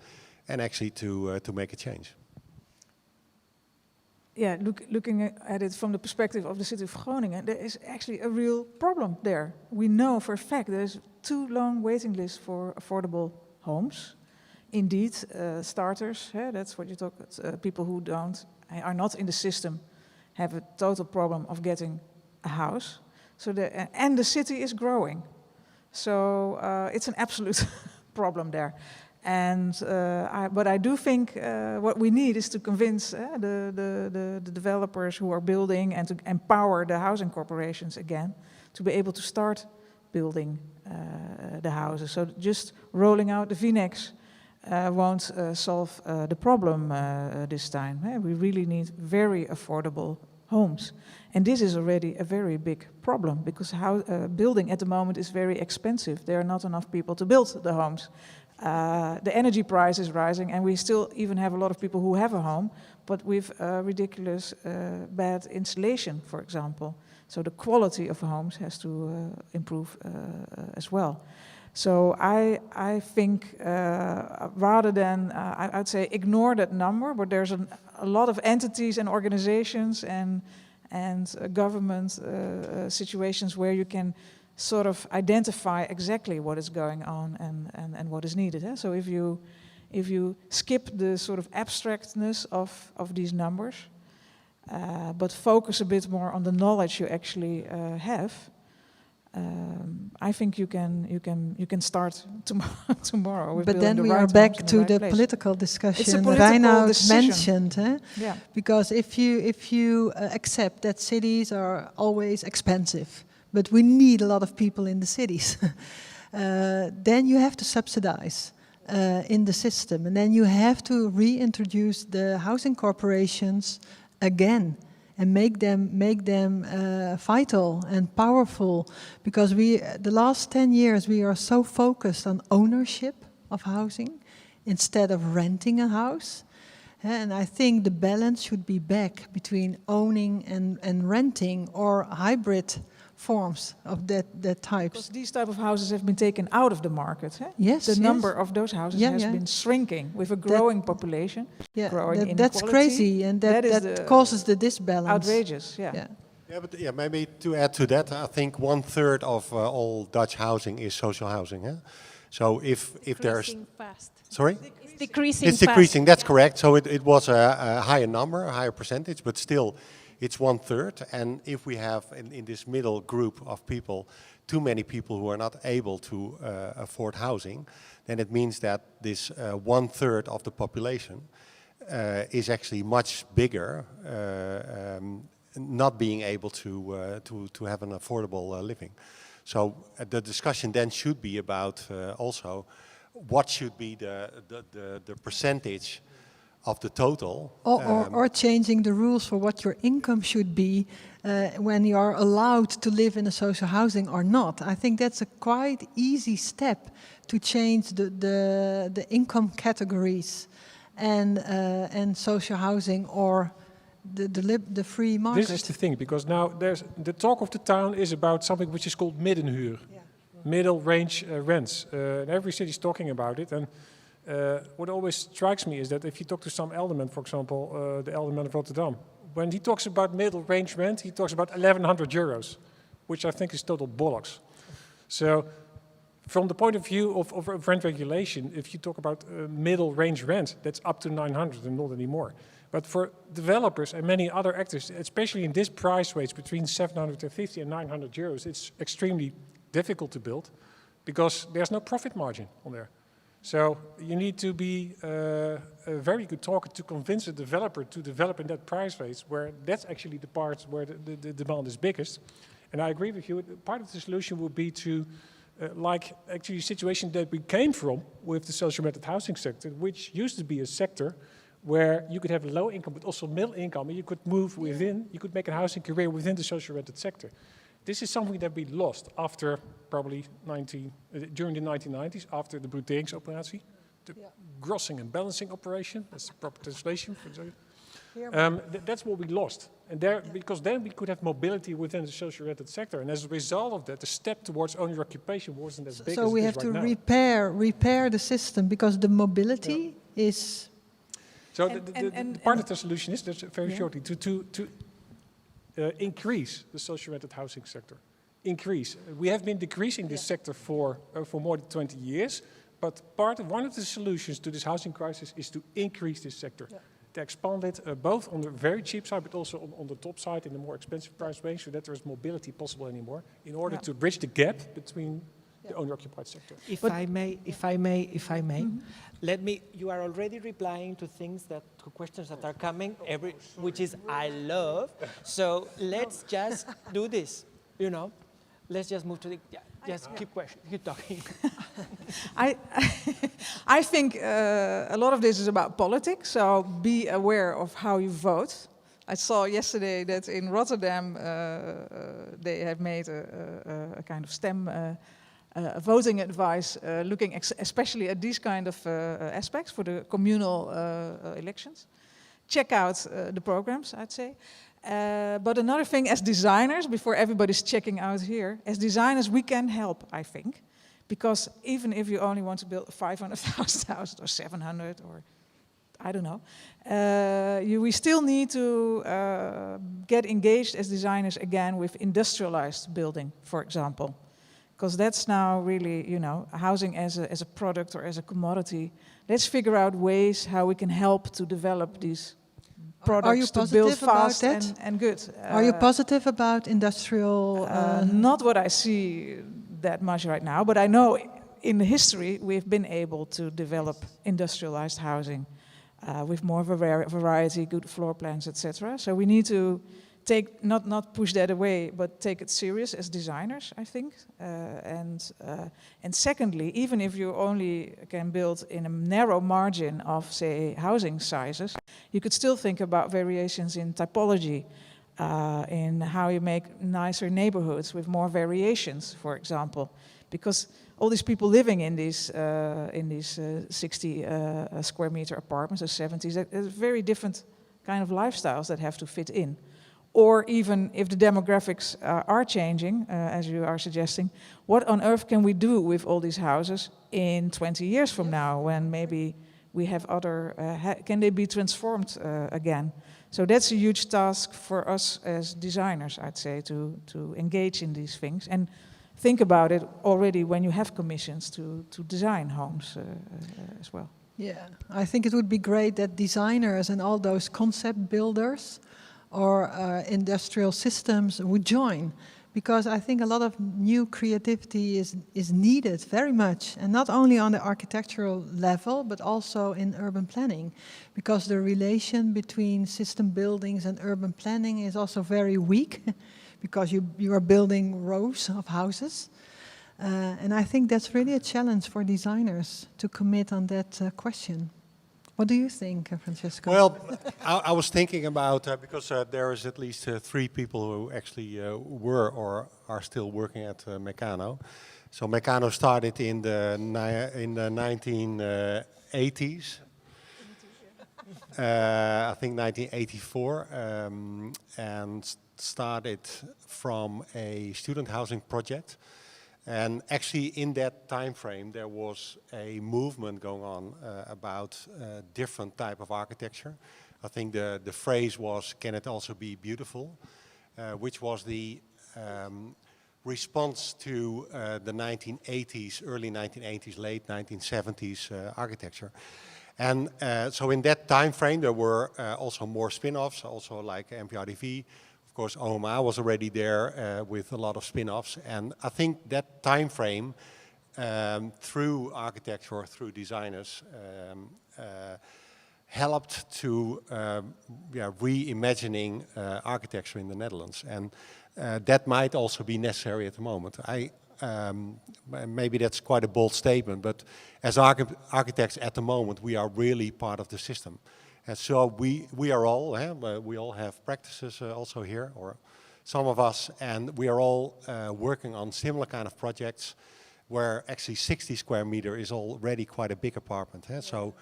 and actually to make a change. Yeah, looking at it from the perspective of the city of Groningen, there is actually a real problem there. We know for a fact there's too long waiting lists for affordable homes. Indeed, starters, that's what you talk about, people who are not in the system have a total problem of getting a house. So and the city is growing. So it's an absolute problem there. And but I do think what we need is to convince the developers who are building and to empower the housing corporations again to be able to start building the houses. So just rolling out the VNEX won't solve the problem this time. We really need very affordable homes. And this is already a very big problem because building at the moment is very expensive. There are not enough people to build the homes. The energy price is rising, and we still even have a lot of people who have a home, but with ridiculous bad insulation, for example. So the quality of homes has to improve as well. So I think rather than, I'd say ignore that number, but there's a lot of entities and organizations and government situations where you can sort of identify exactly what is going on and what is needed. Eh? So if you skip the sort of abstractness of these numbers, but focus a bit more on the knowledge you actually have, I think you can start tomorrow. With but building then the we are right back homes in to right the place. political discussion It's a political Reinout decision. mentioned. Yeah. Because if you accept that cities are always expensive, but we need a lot of people in the cities, then you have to subsidize in the system, and then you have to reintroduce the housing corporations again and make them vital and powerful, because the last 10 years we are so focused on ownership of housing instead of renting a house. And I think the balance should be back between owning and renting, or hybrid forms of that types. Because these type of houses have been taken out of the market. Eh? Yes, the yes. number of those houses has been shrinking with a growing population, growing that's inequality. crazy, and that causes the disbalance. Outrageous, yeah. Yeah, but maybe to add to that, I think 1/3 of all Dutch housing is social housing. Eh? So if there's fast. sorry. It's decreasing. It's decreasing. That's correct. So it was a higher number, a higher percentage, but still, it's 1/3. And if we have in this middle group of people too many people who are not able to afford housing, then it means that this 1/3 of the population is actually much bigger, not being able to have an affordable living. So the discussion then should be about also what should be the percentage of the total. Or changing the rules for what your income should be when you are allowed to live in a social housing or not. I think that's a quite easy step to change the income categories and social housing or the free market. This is the thing, because now the talk of the town is about something which is called middenhuur, middle range rents. And every city is talking about it. And what always strikes me is that if you talk to some alderman, for example, the alderman of Rotterdam, when he talks about middle range rent, he talks about 1,100 euros, which I think is total bollocks. So from the point of view of rent regulation, if you talk about middle range rent, that's up to 900 and not anymore. But for developers and many other actors, especially in this price range between 750 and 900 euros, it's extremely difficult to build because there's no profit margin on there. So you need to be a very good talker to convince a developer to develop in that price range, where that's actually the part where the demand is biggest. And I agree with you, part of the solution would be to, like actually a situation that we came from with the social rented housing sector, which used to be a sector where you could have a low income but also middle income, and you could move within, you could make a housing career within the social rented sector. This is something that we lost after probably during the 1990s, after the bruteringsoperatie, the grossing and balancing operation, that's the proper translation. That's what we lost. And because then we could have mobility within the social rented sector. And as a result of that, the step towards owner occupation wasn't as big as it is right now. So we have to repair the system, because the mobility is... So the part of the solution is, just very shortly, to increase the social rented housing sector. Increase. We have been decreasing this sector for more than 20 years, but one of the solutions to this housing crisis is to increase this sector, to expand it both on the very cheap side, but also on the top side in the more expensive price range, so that there is mobility possible anymore, in order to bridge the gap between the owner-occupied sector. If I may, let me. You are already replying to to questions that are coming, which is I love. So let's just do this. Let's just move to the. Just keep talking. I think a lot of this is about politics. So be aware of how you vote. I saw yesterday that in Rotterdam they have made a kind of STEM. Voting advice, looking especially at these kind of aspects for the communal elections. check out the programs, I'd say. But another thing, as designers, before everybody's checking out here, as designers we can help, I think. Because even if you only want to build 500,000 houses or 700 or I don't know, we still need to get engaged as designers again with industrialized building, for example. Because that's now really, you know, housing as a product or as a commodity. Let's figure out ways how we can help to develop these products to build fast and good. Are you positive about industrial? Not what I see that much right now, but I know in the history we've been able to develop industrialized housing with more variety, good floor plans, etc. So we need to take not push that away, but take it serious as designers, I think. And secondly, even if you only can build in a narrow margin of, say, housing sizes, you could still think about variations in typology, in how you make nicer neighborhoods with more variations, for example, because all these people living in these 60 square meter apartments or 70s, there's very different kind of lifestyles that have to fit in. Or even if the demographics are changing, as you are suggesting, what on earth can we do with all these houses in 20 years from now, when maybe we have other, can they be transformed again? So that's a huge task for us as designers, I'd say, to engage in these things and think about it already when you have commissions to design homes as well. Yeah, I think it would be great that designers and all those concept builders or industrial systems would join, because I think a lot of new creativity is needed very much, and not only on the architectural level, but also in urban planning, because the relation between system buildings and urban planning is also very weak, because you are building rows of houses. And I think that's really a challenge for designers to commit on that question. What do you think, Francesco? Well, I was thinking about, because there is at least 3 people who actually were or are still working at Meccano. So Meccano started in the 1980s. I think 1984, and started from a student housing project. And actually in that time frame there was a movement going on about different type of architecture. I think the phrase was, can it also be beautiful? Which was the response to the 1980s, early 1980s, late 1970s architecture. And so in that time frame there were also more spin-offs, also like MVRDV. Of course, OMA was already there with a lot of spin-offs, and I think that time frame, through architecture, through designers, helped to reimagining architecture in the Netherlands, and that might also be necessary at the moment. Maybe that's quite a bold statement, but as architects at the moment, we are really part of the system. And so we are all, we all have practices also here, or some of us, and we are all working on similar kind of projects where actually 60 square meter is already quite a big apartment. So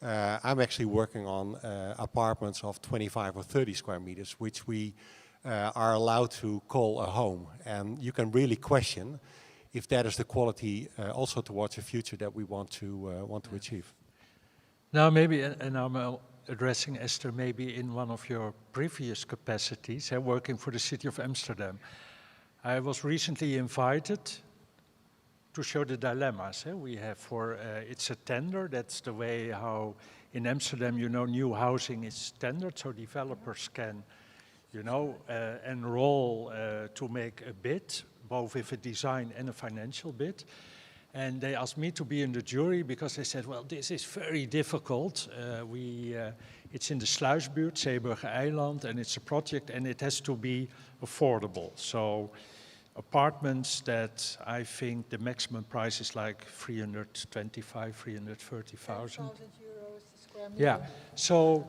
I'm actually working on apartments of 25 or 30 square meters, which we are allowed to call a home. And you can really question if that is the quality also towards the future that we want to achieve. Now maybe, and I'm addressing Esther, maybe in one of your previous capacities, working for the city of Amsterdam. I was recently invited to show the dilemmas we have for, it's a tender, that's the way how in Amsterdam, you know, new housing is tendered, so developers can, you know, enroll to make a bid, both with a design and a financial bid. And they asked me to be in the jury because they said, well, this is very difficult. It's in the Sluisbuurt, Zeeburger Eiland, and it's a project and it has to be affordable. So apartments that I think the maximum price is like 325, 330,000. €10,000 a square meter. Yeah, so,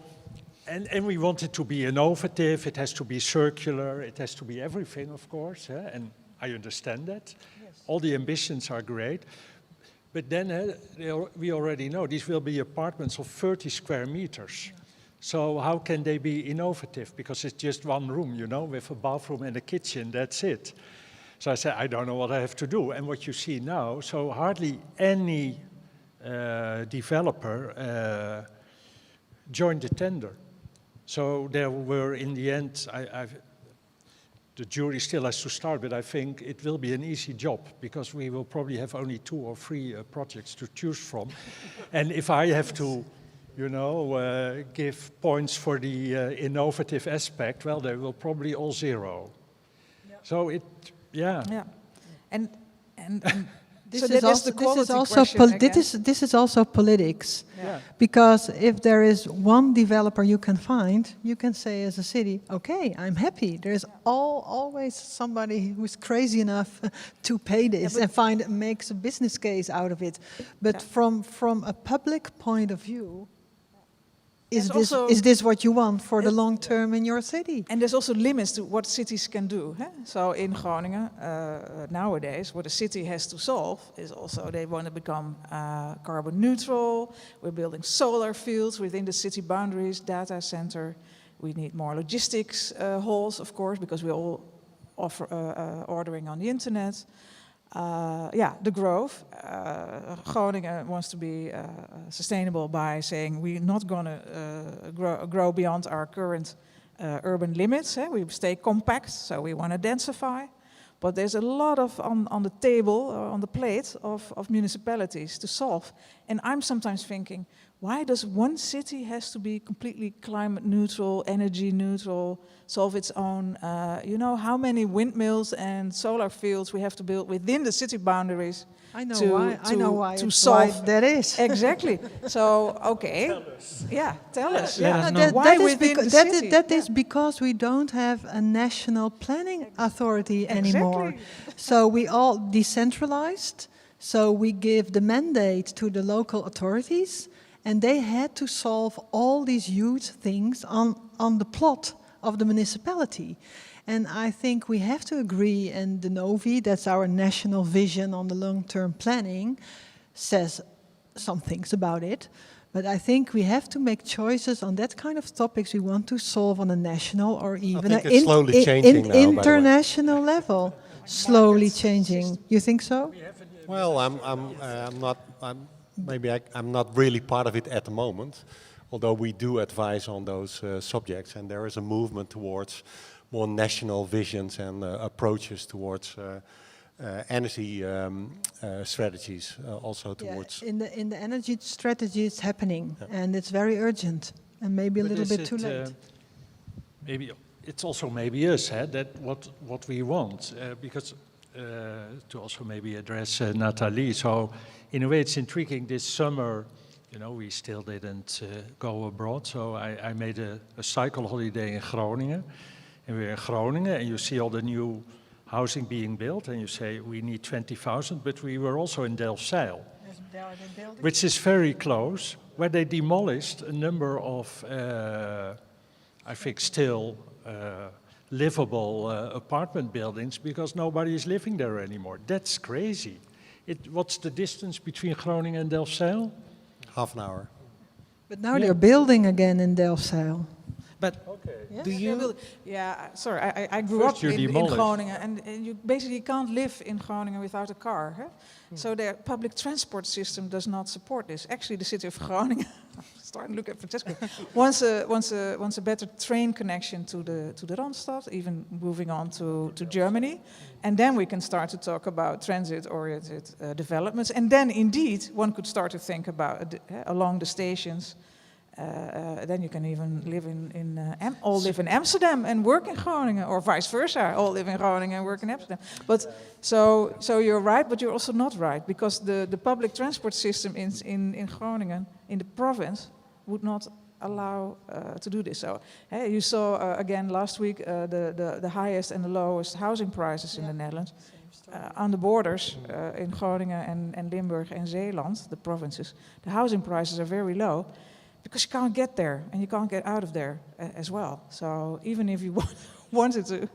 and we want it to be innovative, it has to be circular, it has to be everything, of course, and I understand that. All the ambitions are great, but then we already know these will be apartments of 30 square meters. So how can they be innovative? Because it's just one room, you know, with a bathroom and a kitchen, that's it. So I said, I don't know what I have to do. And what you see now, so hardly any developer joined the tender. So there were, in the end, the jury still has to start, but I think it will be an easy job because we will probably have only 2 or 3 projects to choose from. And if I have to, you know, give points for the innovative aspect, well, they will probably all 0. Yeah. So it, yeah. Yeah, and This so is that also, is the quality this is also politics. Yeah. Because if there is one developer you can find, you can say as a city, okay, I'm happy. There's always somebody who's crazy enough to pay this and makes a business case out of it. But from a public point of view, is this what you want for the long term in your city? And there's also limits to what cities can do. So in Groningen, nowadays, what a city has to solve is also they want to become carbon neutral. We're building solar fields within the city boundaries, data center. We need more logistics halls, of course, because we all offer ordering on the internet. The growth. Groningen wants to be sustainable by saying we're not going to grow beyond our current urban limits. We stay compact, so we want to densify. But there's a lot of on the table, on the plate of municipalities to solve. And I'm sometimes thinking, why does one city has to be completely climate neutral, energy neutral, solve its own, you know, how many windmills and solar fields we have to build within the city boundaries? I know why to solve that is. Exactly. So, okay. Tell us. Yeah. That is because we don't have a national planning authority anymore. So we all decentralized. So we give the mandate to the local authorities. And they had to solve all these huge things on the plot of the municipality. And I think we have to agree, and the NOVI, that's our national vision on the long-term planning, says some things about it. But I think we have to make choices on that kind of topics we want to solve on a national or even an international level. Slowly changing. You think so? Well, I'm not really part of it at the moment, although we do advise on those subjects, and there is a movement towards more national visions and approaches towards energy strategies, also towards... In the energy strategy it's happening, and it's very urgent, and maybe a little bit too late. Maybe it's also maybe us, that what we want, because to also maybe address Nathalie, so in a way it's intriguing this summer, you know, we still didn't go abroad, so I made a cycle holiday in Groningen, and we're in Groningen, and you see all the new housing being built, and you say we need 20,000, but we were also in Delft, which is very close, where they demolished a number of, I think still livable apartment buildings because nobody is living there anymore. That's crazy. What's the distance between Groningen and Delfzijl? Half an hour. But now they're building again in Delfzijl. But do you... Sorry, I grew up in Groningen, and you basically can't live in Groningen without a car. So their public transport system does not support this. Actually, the city of Groningen, starting to look at Francesco, wants a better train connection to the Randstad, even moving on to Germany. And then we can start to talk about transit-oriented developments. And then, indeed, one could start to think about along the stations. Then you can even live live in Amsterdam and work in Groningen, or vice versa, all live in Groningen and work in Amsterdam. But so you're right, but you're also not right, because the public transport system in Groningen, in the province, would not allow to do this. So you saw again last week the highest and the lowest housing prices in the Netherlands. On the borders in Groningen and Limburg and Zeeland, the provinces, the housing prices are very low. Because you can't get there, and you can't get out of there as well. So even if you wanted to,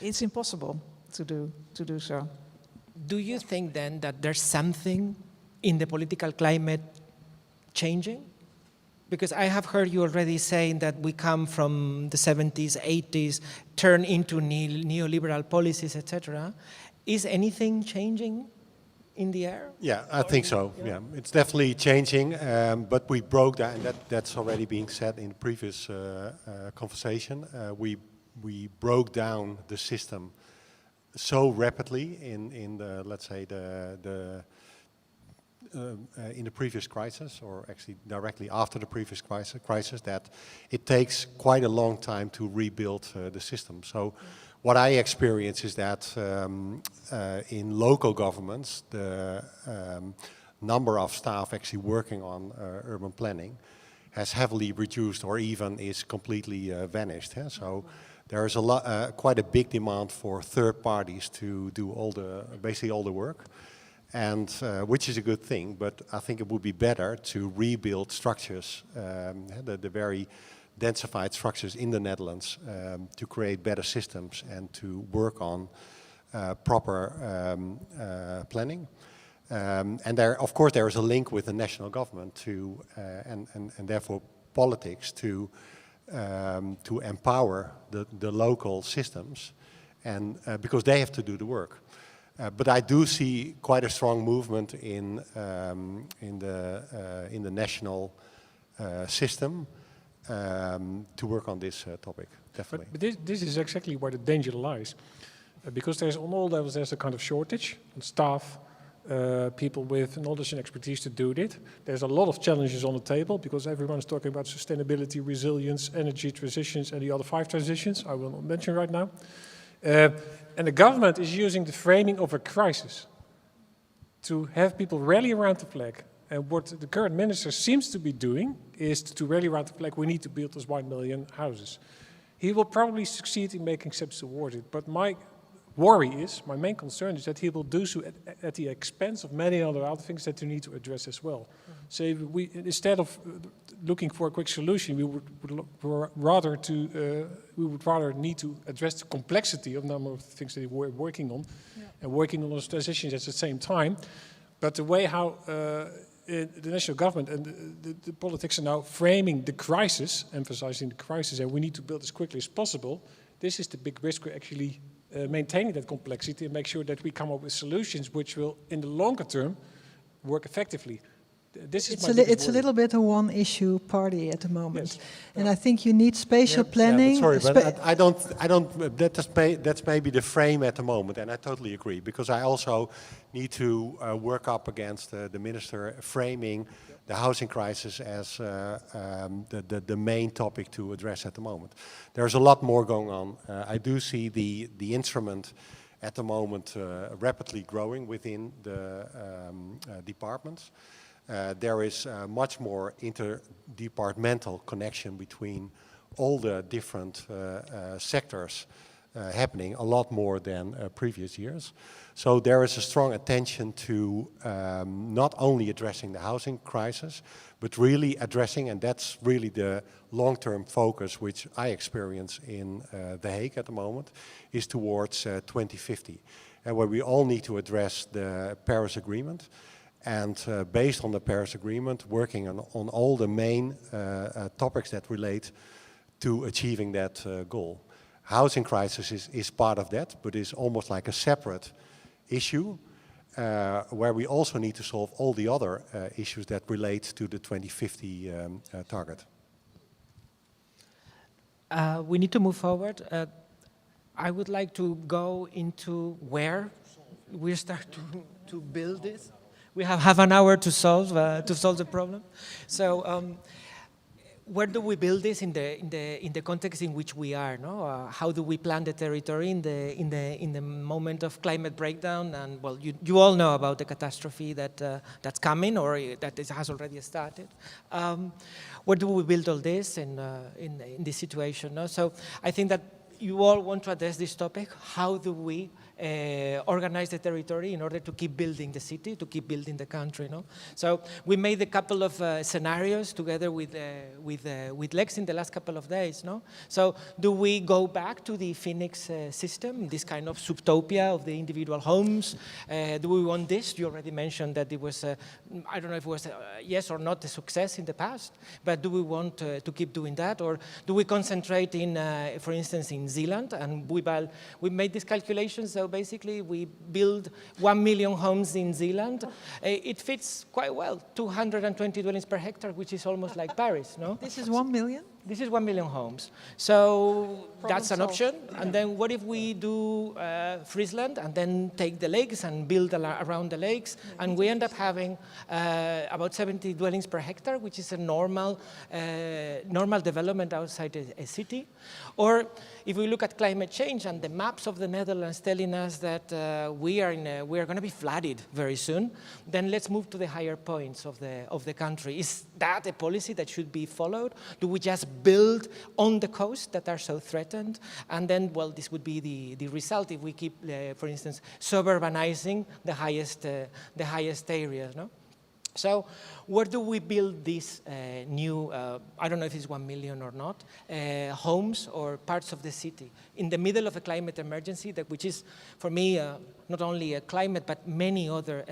it's impossible to do so. Do you think then that there's something in the political climate changing? Because I have heard you already saying that we come from the 70s, 80s, turn into neoliberal policies, etc. Is anything changing in the air? Yeah, I think so. Yeah, it's definitely changing, but we broke that, and that's already being said in the previous conversation. We broke down the system so rapidly in the, let's say, in the previous crisis, or actually directly after the previous crisis, that it takes quite a long time to rebuild the system. So what I experience is that in local governments, the number of staff actually working on urban planning has heavily reduced, or even is completely vanished. So there is quite a big demand for third parties to do basically all the work, and which is a good thing. But I think it would be better to rebuild structures, the very densified structures in the Netherlands, to create better systems and to work on proper planning. And there, of course, there is a link with the national government to, and therefore politics to empower the local systems, and because they have to do the work. But I do see quite a strong movement in the national system to work on this topic, definitely. But this is exactly where the danger lies, because there's on all levels there's a kind of shortage on staff, people with knowledge and expertise to do it. There's a lot of challenges on the table because everyone's talking about sustainability, resilience, energy transitions, and the other 5 transitions I will not mention right now. And the government is using the framing of a crisis to have people rally around the flag. And what the current minister seems to be doing is to rally around the flag, we need to build those 1 million houses. He will probably succeed in making steps towards it, but my main concern is that he will do so at the expense of many other things that you need to address as well. So instead of looking for a quick solution, we would rather need to address the complexity of a number of things that we're working on, and working on those transitions at the same time. But the way how the national government and the politics are now framing the crisis, emphasizing the crisis, and we need to build as quickly as possible, this is the big risk we're actually maintaining that complexity and make sure that we come up with solutions which will, in the longer term, work effectively. It's a little bit a one-issue party at the moment, yes. And I think you need spatial planning. Yeah, but sorry, but I don't. That's maybe the frame at the moment, and I totally agree, because I also need to work up against the minister framing the housing crisis as the main topic to address at the moment. There's a lot more going on. I do see the instrument at the moment rapidly growing within the departments. There is much more interdepartmental connection between all the different sectors happening, a lot more than previous years. So there is a strong attention to not only addressing the housing crisis, but really addressing, and that's really the long-term focus which I experience in The Hague at the moment, is towards 2050, and where we all need to address the Paris Agreement. And based on the Paris Agreement, working on all the main topics that relate to achieving that goal. Housing crisis is part of that, but is almost like a separate issue, where we also need to solve all the other issues that relate to the 2050 target. We need to move forward. I would like to go into where we start to build this. We have half an hour to solve the problem. So, where do we build this in the context in which we are? No, how do we plan the territory in the moment of climate breakdown? And well, you all know about the catastrophe that's coming, or that has already started. Where do we build all this in this situation? No? So I think that you all want to address this topic. How do we organize the territory in order to keep building the city, to keep building the country. No? So we made a couple of scenarios together with Lex in the last couple of days. No? So do we go back to the Phoenix system, this kind of subtopia of the individual homes? Do we want this? You already mentioned that it was, I don't know if it was yes or not a success in the past, but do we want to keep doing that? Or do we concentrate in, for instance, in Zealand? And we made these calculations, so basically we build 1 million homes in Zealand. It fits quite well, 220 dwellings per hectare, which is almost like Paris, no? This is 1 million? This is 1 million homes. So that's an option. And then what if we do Friesland and then take the lakes and build around the lakes? And we end up having about 70 dwellings per hectare, which is a normal development outside a city. Or if we look at climate change and the maps of the Netherlands telling us that we are going to be flooded very soon, then let's move to the higher points of the country. Is that a policy that should be followed? Do we just build on the coast that are so threatened? And then, well, this would be the result if we keep, for instance, suburbanizing the highest areas, no? So where do we build these new, I don't know if it's 1 million or not, homes or parts of the city? In the middle of a climate emergency, which is, for me, not only a climate, but many other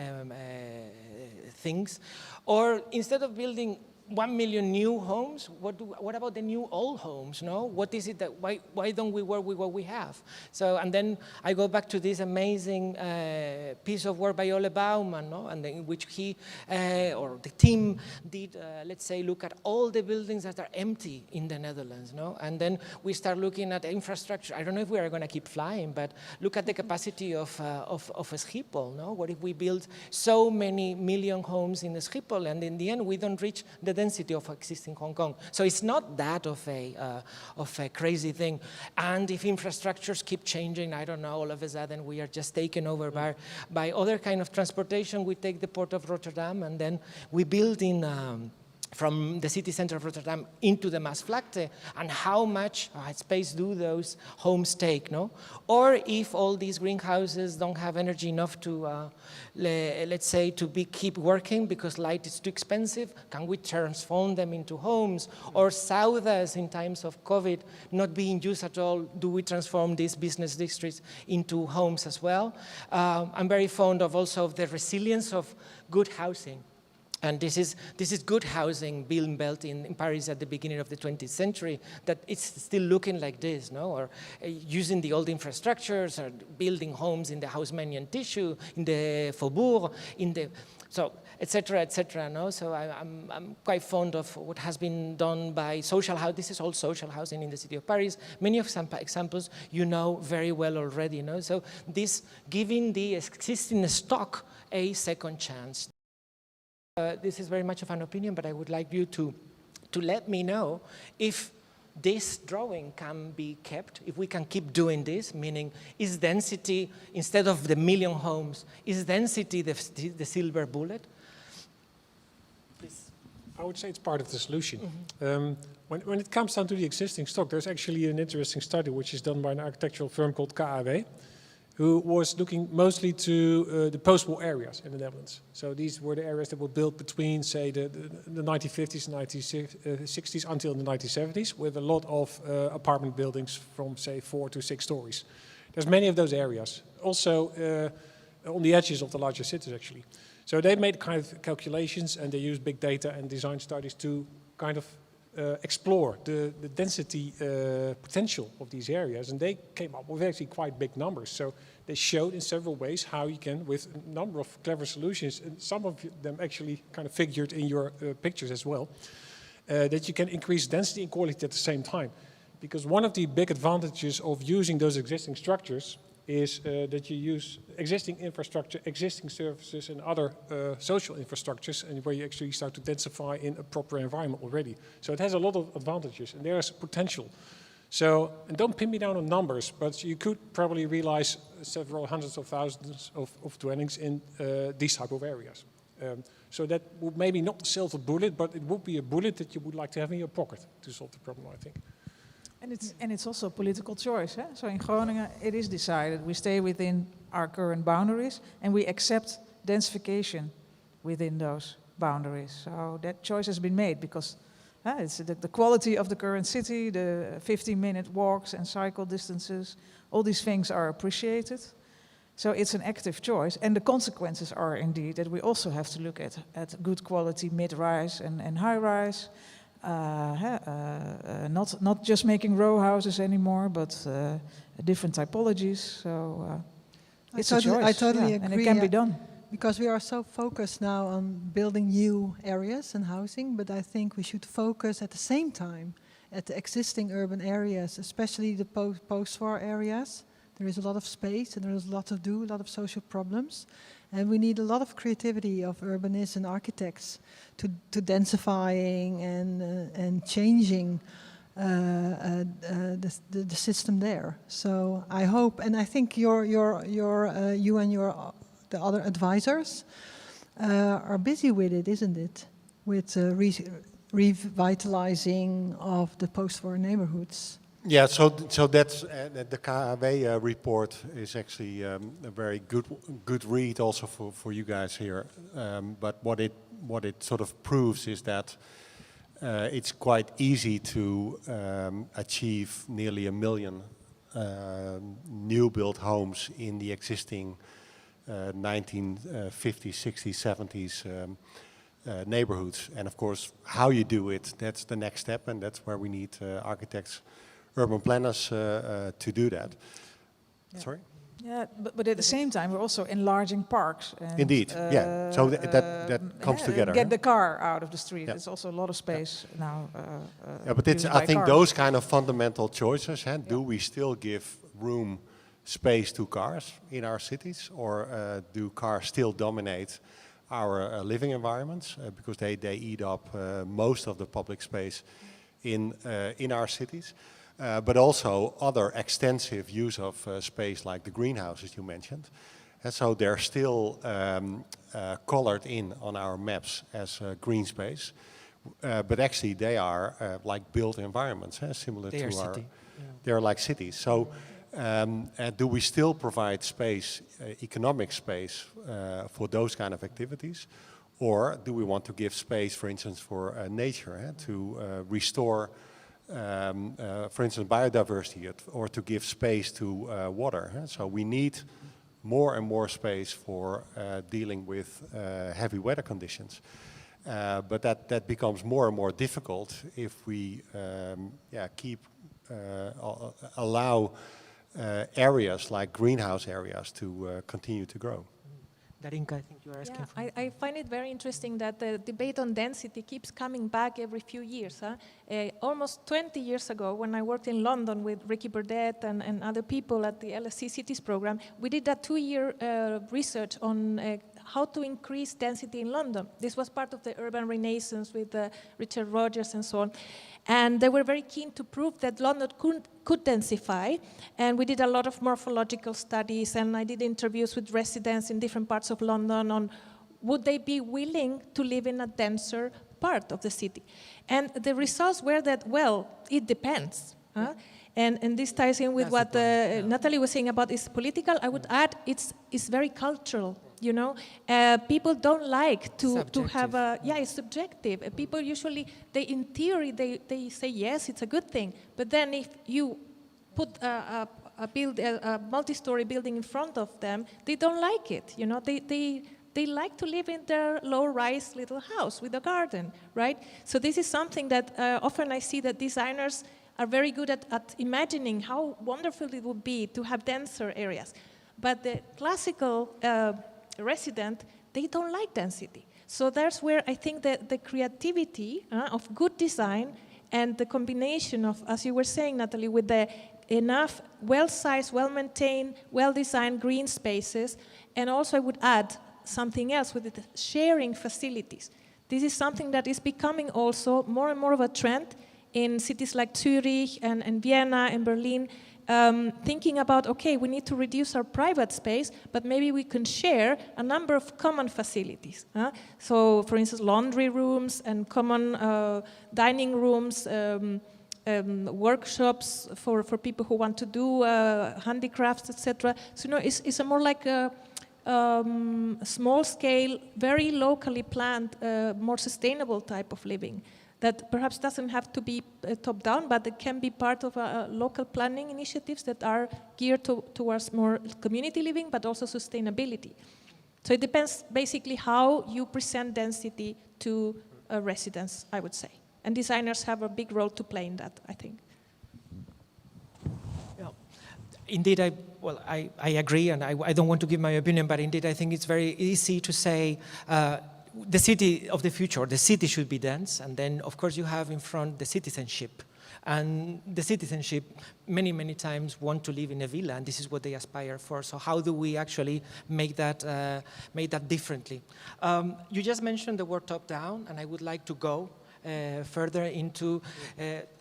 things. Or instead of building 1 million new homes, what about the new old homes, no? What is it that, why don't we work with what we have? So, and then I go back to this amazing piece of work by Ole Bouwman, no? And in which he, or the team did, let's say, look at all the buildings that are empty in the Netherlands, no? And then we start looking at infrastructure. I don't know if we are going to keep flying, but look at the capacity of Schiphol, no? What if we build so many million homes in Schiphol, and in the end we don't reach the density of existing Hong Kong. So it's not that of a crazy thing. And if infrastructures keep changing, I don't know, all of a sudden we are just taken over by other kind of transportation. We take the port of Rotterdam and then we build in from the city center of Rotterdam into the Maasvlakte, and how much space do those homes take, no? Or if all these greenhouses don't have energy enough to, let's say, to keep working because light is too expensive, can we transform them into homes? Or saunas in times of COVID not being used at all, do we transform these business districts into homes as well? I'm very fond of also of the resilience of good housing. And this is good housing being built in Paris at the beginning of the 20th century, that it's still looking like this, no? Or using the old infrastructures, or building homes in the Haussmannian tissue, in the Faubourg, so et cetera, no? So I'm quite fond of what has been done by social housing. This is all social housing in the city of Paris. Many of some examples you know very well already, no? So this giving the existing stock a second chance. This is very much of an opinion, but I would like you to let me know if this drawing can be kept, if we can keep doing this, meaning is density, instead of the million homes, is density the silver bullet? Please. I would say it's part of the solution. Mm-hmm. When it comes down to the existing stock, there's actually an interesting study which is done by an architectural firm called KAW, who was looking mostly to the post-war areas in the Netherlands. So these were the areas that were built between, say, the 1950s and 1960s until the 1970s, with a lot of apartment buildings from, say, 4 to 6 stories. There's many of those areas, also on the edges of the larger cities, actually. So they made kind of calculations, and they used big data and design studies to kind of explore the density potential of these areas, and they came up with actually quite big numbers. So they showed in several ways how you can, with a number of clever solutions, and some of them actually kind of figured in your pictures as well, that you can increase density and quality at the same time. Because one of the big advantages of using those existing structures is that you use existing infrastructure, existing services, and other social infrastructures, and where you actually start to densify in a proper environment already. So it has a lot of advantages, and there's potential. So, and don't pin me down on numbers, but you could probably realize several hundreds of thousands of dwellings in these type of areas. So that would maybe not the silver bullet, but it would be a bullet that you would like to have in your pocket to solve the problem, I think. And it's also a political choice. So in Groningen, it is decided we stay within our current boundaries and we accept densification within those boundaries. So that choice has been made because it's the quality of the current city, the 15-minute walks and cycle distances, all these things are appreciated. So it's an active choice, and the consequences are indeed that we also have to look at good quality mid-rise and high-rise, not just making row houses anymore, but different typologies. So it's a choice. I totally agree, and it can be done. Because we are so focused now on building new areas and housing, but I think we should focus at the same time at the existing urban areas, especially the post-war areas. There is a lot of space and there is a lot to do, a lot of social problems. And we need a lot of creativity of urbanists and architects to densifying and changing the system there. So I hope, and I think you and the other advisors are busy with it, isn't it? With revitalizing of the post-war neighborhoods. Yeah, so that's the KAW report is actually a very good read also for you guys here. But what it sort of proves is that it's quite easy to achieve nearly 1 million new built homes in the existing 1950s, 60s, 70s neighborhoods. And of course, how you do it, that's the next step, and that's where we need architects, urban planners to do that. Yeah. Sorry? Yeah, but at the same time, we're also enlarging parks. And, indeed, yeah. So that comes together. Get the car out of the street. Yeah. There's also a lot of space now. Yeah, but it's, I think those kind of fundamental choices, do we still give room, space to cars in our cities, or do cars still dominate our living environments because they eat up most of the public space in our cities? But also other extensive use of space like the greenhouses you mentioned. And so they're still colored in on our maps as green space. But actually they are like built environments, similar to our... They're like cities. So do we still provide space, economic space, for those kind of activities? Or do we want to give space, for instance, for nature, to restore for instance, biodiversity, or to give space to water. So we need more and more space for dealing with heavy weather conditions. But that becomes more and more difficult if we allow areas like greenhouse areas to continue to grow. Darinka, I think you are asking for... I find it very interesting that the debate on density keeps coming back every few years. Almost 20 years ago, when I worked in London with Ricky Burdett and other people at the LSE Cities program, we did a 2-year research on how to increase density in London. This was part of the urban renaissance with Richard Rogers and so on. And they were very keen to prove that London could densify. And we did a lot of morphological studies, and I did interviews with residents in different parts of London on would they be willing to live in a denser part of the city. And the results were that, well, it depends. And this ties in with what Nathalie was saying about is political. I would add it's very cultural. You know, people don't like to have a, it's subjective. People usually, in theory, they say, yes, it's a good thing. But then if you put a multi-story building in front of them, they don't like it. You know, they like to live in their low-rise little house with a garden, right? So this is something that often I see that designers are very good at imagining how wonderful it would be to have denser areas. But the classical resident, they don't like density. So that's where I think that the creativity of good design and the combination of, as you were saying, Nathalie, with the enough well-sized, well-maintained, well-designed green spaces, and also I would add something else with the sharing facilities. This is something that is becoming also more and more of a trend in cities like Zurich and Vienna and Berlin, thinking about, okay, we need to reduce our private space, but maybe we can share a number of common facilities. So, for instance, laundry rooms and common dining rooms, workshops for people who want to do handicrafts, etc. So it's a more like a small scale, very locally planned, more sustainable type of living that perhaps doesn't have to be top down, but it can be part of local planning initiatives that are geared towards more community living, but also sustainability. So it depends basically how you present density to residents, I would say. And designers have a big role to play in that, I think. Yeah. Indeed, I agree, and I don't want to give my opinion, but indeed I think it's very easy to say the city of the future, the city should be dense, and then of course you have in front the citizenship. And the citizenship many, many times want to live in a villa, and this is what they aspire for. So how do we actually make that differently? You just mentioned the word top-down, and I would like to go further into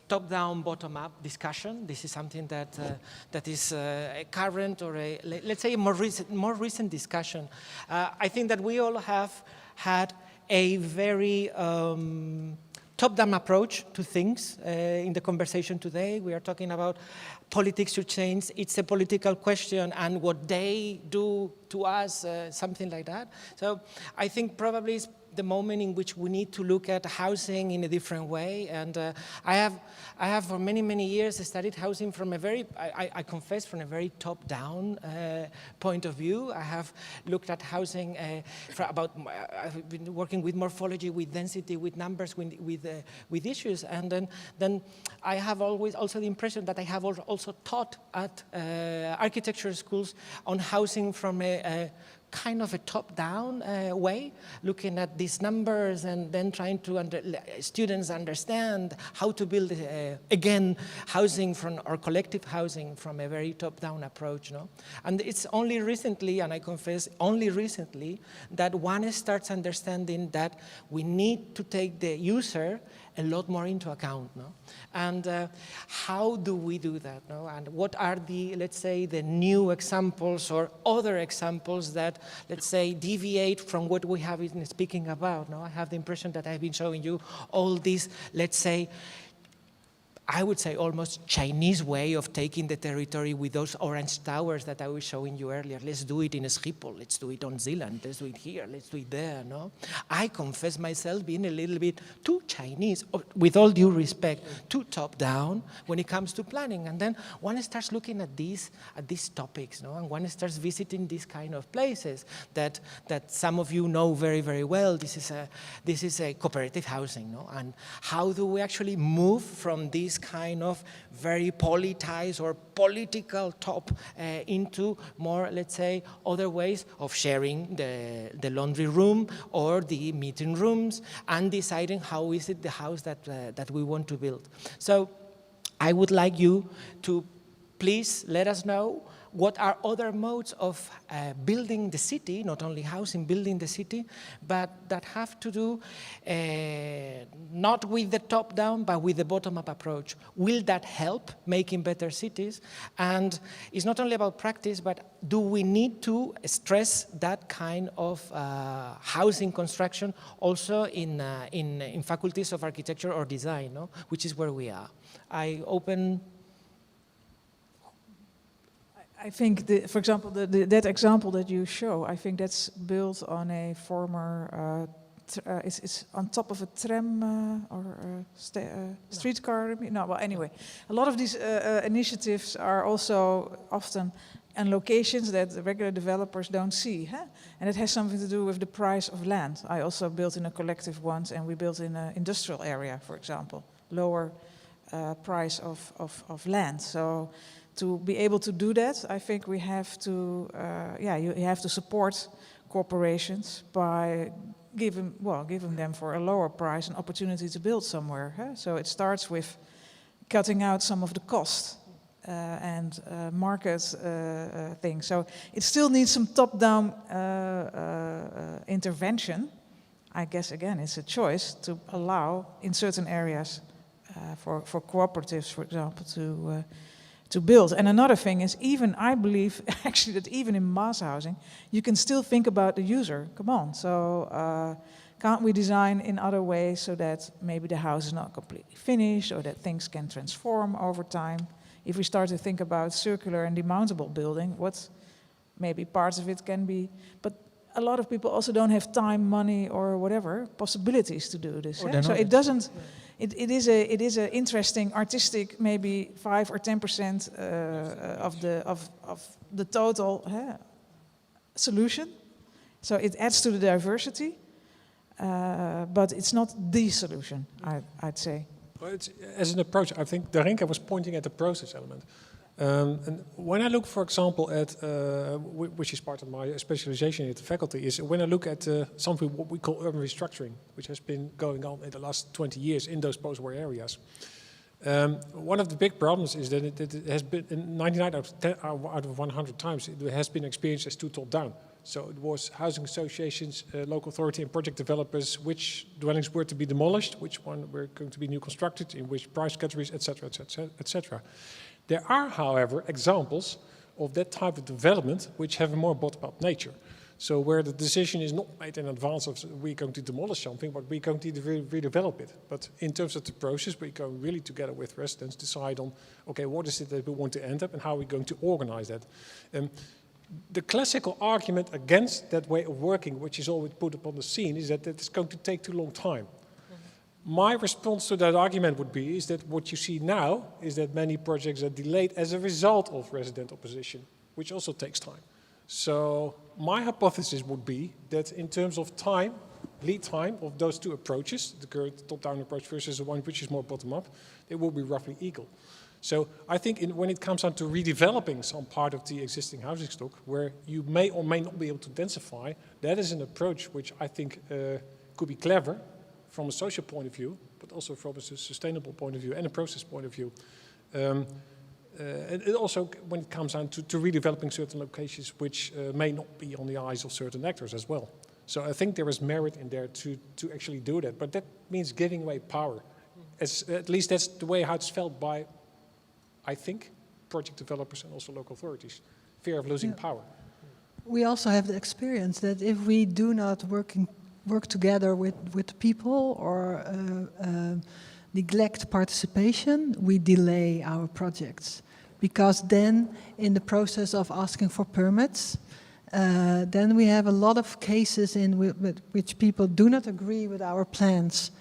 top-down, bottom-up discussion. This is something that is a current or let's say a more recent discussion. I think that we all have had a very top-down approach to things in the conversation today. We are talking about politics to change. It's a political question, and what they do to us, something like that. So I think probably it's the moment in which we need to look at housing in a different way. And I have for many, many years studied housing from a very, I confess, from a very top-down point of view. I have looked at housing I've been working with morphology, with density, with numbers, with issues. And then I have always also the impression that I have also taught at architecture schools on housing from a kind of a top-down way, looking at these numbers and then trying to students understand how to build, again, housing or collective housing from a very top-down approach. No? And it's only recently, and I confess, only recently, that one starts understanding that we need to take the user a lot more into account, no? And how do we do that, no? And what are the, let's say, the new examples or other examples that, let's say, deviate from what we have been speaking about, no? I have the impression that I've been showing you all these, let's say, I would say almost Chinese way of taking the territory with those orange towers that I was showing you earlier. Let's do it in Schiphol, let's do it on Zealand, let's do it here, let's do it there, no? I confess myself being a little bit too Chinese, with all due respect, too top-down when it comes to planning. And then one starts looking at these topics, no? And one starts visiting these kind of places that some of you know very, very well. This is a cooperative housing, no? And how do we actually move from this kind of very politicized or political top into more, let's say, other ways of sharing the laundry room or the meeting rooms and deciding how is it the house that we want to build. So I would like you to please let us know what are other modes of building the city, not only housing, building the city, but that have to do not with the top-down, but with the bottom-up approach. Will that help making better cities? And it's not only about practice, but do we need to stress that kind of housing construction also in faculties of architecture or design, no? Which is where we are. I open. I think, for example, that example that you show, I think that's built on a former, it's on top of a tram or streetcar. No, well, anyway, a lot of these initiatives are also often on locations that regular developers don't see. Huh? And it has something to do with the price of land. I also built in a collective once, and we built in an industrial area, for example, lower price of land. So to be able to do that, I think we have to, you have to support corporations by giving them for a lower price an opportunity to build somewhere. Huh? So it starts with cutting out some of the cost and market things. So it still needs some top-down intervention. I guess, again, it's a choice to allow in certain areas for cooperatives, for example, to build. And another thing is, I believe actually that even in mass housing, you can still think about the user. Come on, so Can't we design in other ways so that maybe the house is not completely finished or that things can transform over time? If we start to think about circular and demountable building, what maybe parts of it can be, but a lot of people also don't have time, money, or whatever possibilities to do this. So it doesn't. It is a interesting artistic, maybe 5 or 10% of the total solution. So it adds to the diversity, but it's not the solution. I'd say. Well, as an approach, I think Darinka was pointing at the process element. And when I look, for example, at, which is part of my specialization at the faculty, is when I look at something what we call urban restructuring, which has been going on in the last 20 years in those post-war areas. One of the big problems is that it has been, in 99 out of 100 times, it has been experienced as too top-down. So it was housing associations, local authority and project developers, which dwellings were to be demolished, which one were going to be new constructed, in which price categories, etc., etc., etc. There are, however, examples of that type of development which have a more bottom-up nature. So where the decision is not made in advance of we're going to demolish something, but we're going to redevelop it. But in terms of the process, we go really together with residents decide on, okay, what is it that we want to end up and how are we going to organize that? The classical argument against that way of working, which is always put upon the scene, is that it's going to take too long time. My response to that argument would be is that what you see now is that many projects are delayed as a result of resident opposition, which also takes time. So my hypothesis would be that in terms of time, lead time of those two approaches, the current top-down approach versus the one which is more bottom-up, they will be roughly equal. So I think when it comes down to redeveloping some part of the existing housing stock, where you may or may not be able to densify, that is an approach which I think could be clever from a social point of view, but also from a sustainable point of view and a process point of view. And it also, when it comes down to redeveloping certain locations which may not be on the eyes of certain actors as well. So I think there is merit in there to actually do that, but that means giving away power. At least that's the way how it's felt by, I think, project developers and also local authorities. Fear of losing power. We also have the experience that if we do not work together with people or neglect participation, we delay our projects. Because then, in the process of asking for permits, then we have a lot of cases in which people do not agree with our plans,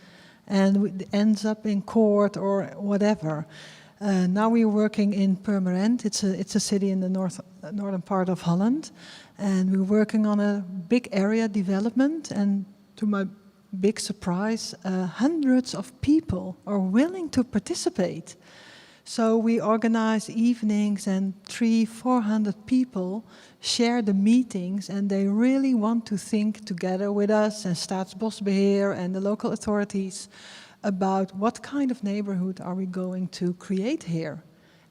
and it ends up in court or whatever. Now we're working in Purmerend. It's a city in the northern part of Holland, and we're working on a big area development. And to my big surprise, hundreds of people are willing to participate. So we organize evenings, and 300-400 people share the meetings, and they really want to think together with us and Staatsbosbeheer and the local authorities about what kind of neighborhood are we going to create here.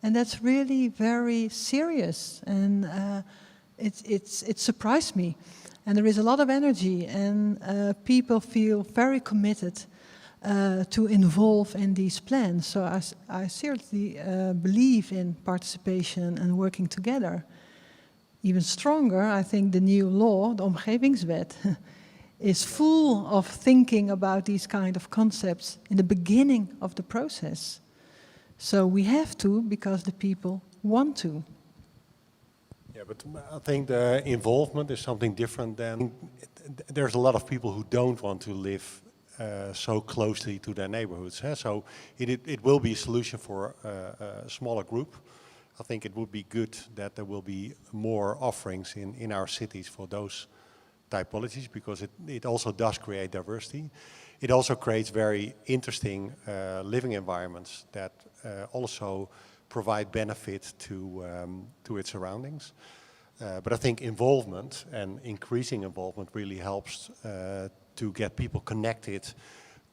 And that's really very serious, and it surprised me. And there is a lot of energy, and people feel very committed to involve in these plans. So I seriously believe in participation and working together. Even stronger, I think the new law, the Omgevingswet, is full of thinking about these kind of concepts in the beginning of the process. So we have to, because the people want to. Yeah, but I think the involvement is something different than, there's a lot of people who don't want to live so closely to their neighborhoods. So it will be a solution for a smaller group. I think it would be good that there will be more offerings in our cities for those typologies, because it also does create diversity. It also creates very interesting living environments that also provide benefit to its surroundings. But I think involvement and increasing involvement really helps to get people connected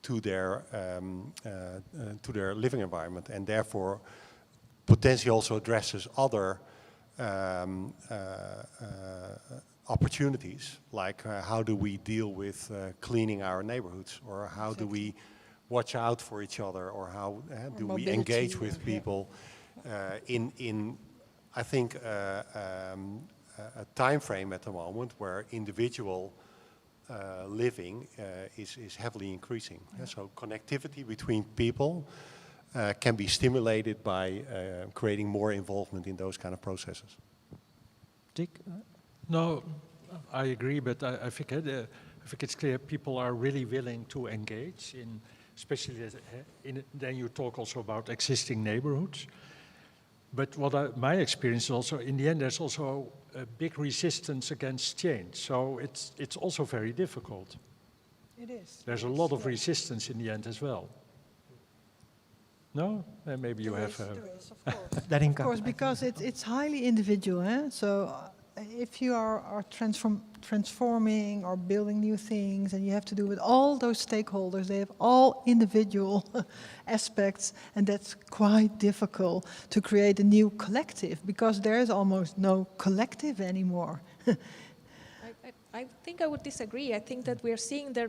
to their living environment, and therefore potentially also addresses other opportunities, like how do we deal with cleaning our neighborhoods, or how do we watch out for each other, or how do we engage with people in I think a time frame at the moment where individual living is heavily increasing. Yeah. So connectivity between people can be stimulated by creating more involvement in those kind of processes. Dick? No, I agree, but I think it's clear people are really willing to engage in, especially then you talk also about existing neighborhoods. But my experience is also, in the end, there's also a big resistance against change. So it's also very difficult. It is. There's a lot of resistance in the end as well. No? Maybe you have... There is, of course. Darinka. Of course, because it's highly individual. Eh? So if you are transforming or building new things, and you have to do with all those stakeholders, they have all individual aspects, and that's quite difficult to create a new collective, because there is almost no collective anymore. I think I would disagree. I think that we're seeing the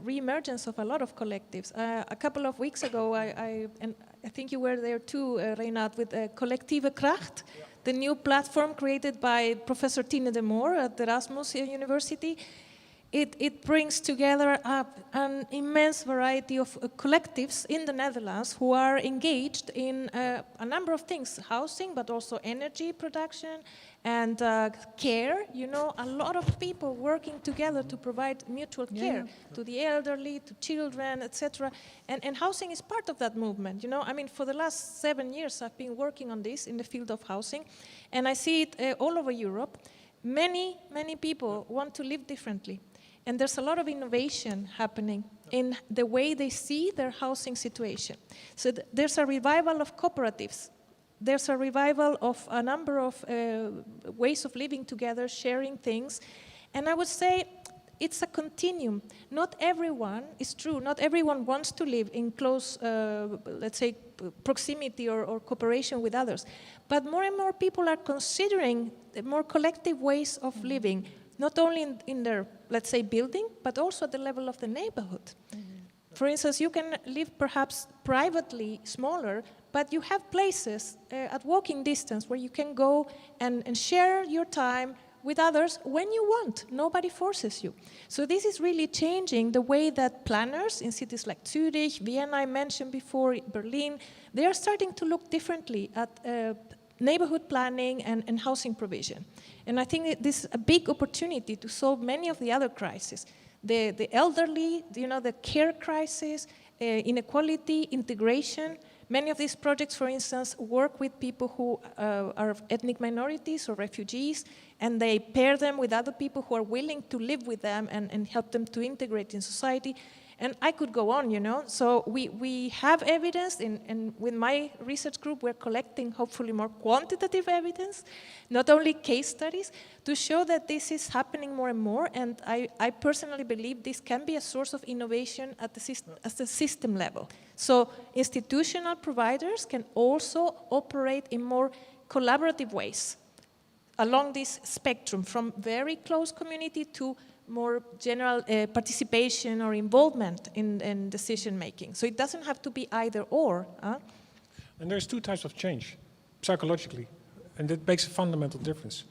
re-emergence of a lot of collectives. A couple of weeks ago, and I think you were there too, Reinout, with Collectieve Kracht, the new platform created by Professor Tine de Moor at the Erasmus University. It brings together an immense variety of collectives in the Netherlands who are engaged in a number of things, housing, but also energy production and care. You know, a lot of people working together to provide mutual care to the elderly, to children, etc. And housing is part of that movement. You know, I mean, for the last 7 years, I've been working on this in the field of housing, and I see it all over Europe. Many people want to live differently. And there's a lot of innovation happening in the way they see their housing situation. So there's a revival of cooperatives. There's a revival of a number of ways of living together, sharing things. And I would say it's a continuum. Not everyone, it's true, not everyone wants to live in close, let's say, proximity or cooperation with others. But more and more people are considering more collective ways of living, not only in their, let's say, building, but also at the level of the neighborhood. For instance, you can live perhaps privately smaller, but you have places at walking distance where you can go and share your time with others when you want. Nobody forces you. So this is really changing the way that planners in cities like Zurich, Vienna, I mentioned before, Berlin, they are starting to look differently at neighborhood planning and housing provision. And I think this is a big opportunity to solve many of the other crises. The elderly, you know, the care crisis, inequality, integration. Many of these projects, for instance, work with people who are ethnic minorities or refugees, and they pair them with other people who are willing to live with them and help them to integrate in society. And I could go on, you know. So we have evidence, and with my research group, we're collecting hopefully more quantitative evidence, not only case studies, to show that this is happening more and more. And I personally believe this can be a source of innovation at the system level. So institutional providers can also operate in more collaborative ways along this spectrum, from very close community to more general participation or involvement in decision making. So it doesn't have to be either or. And there's two types of change, psychologically, and that makes a fundamental difference.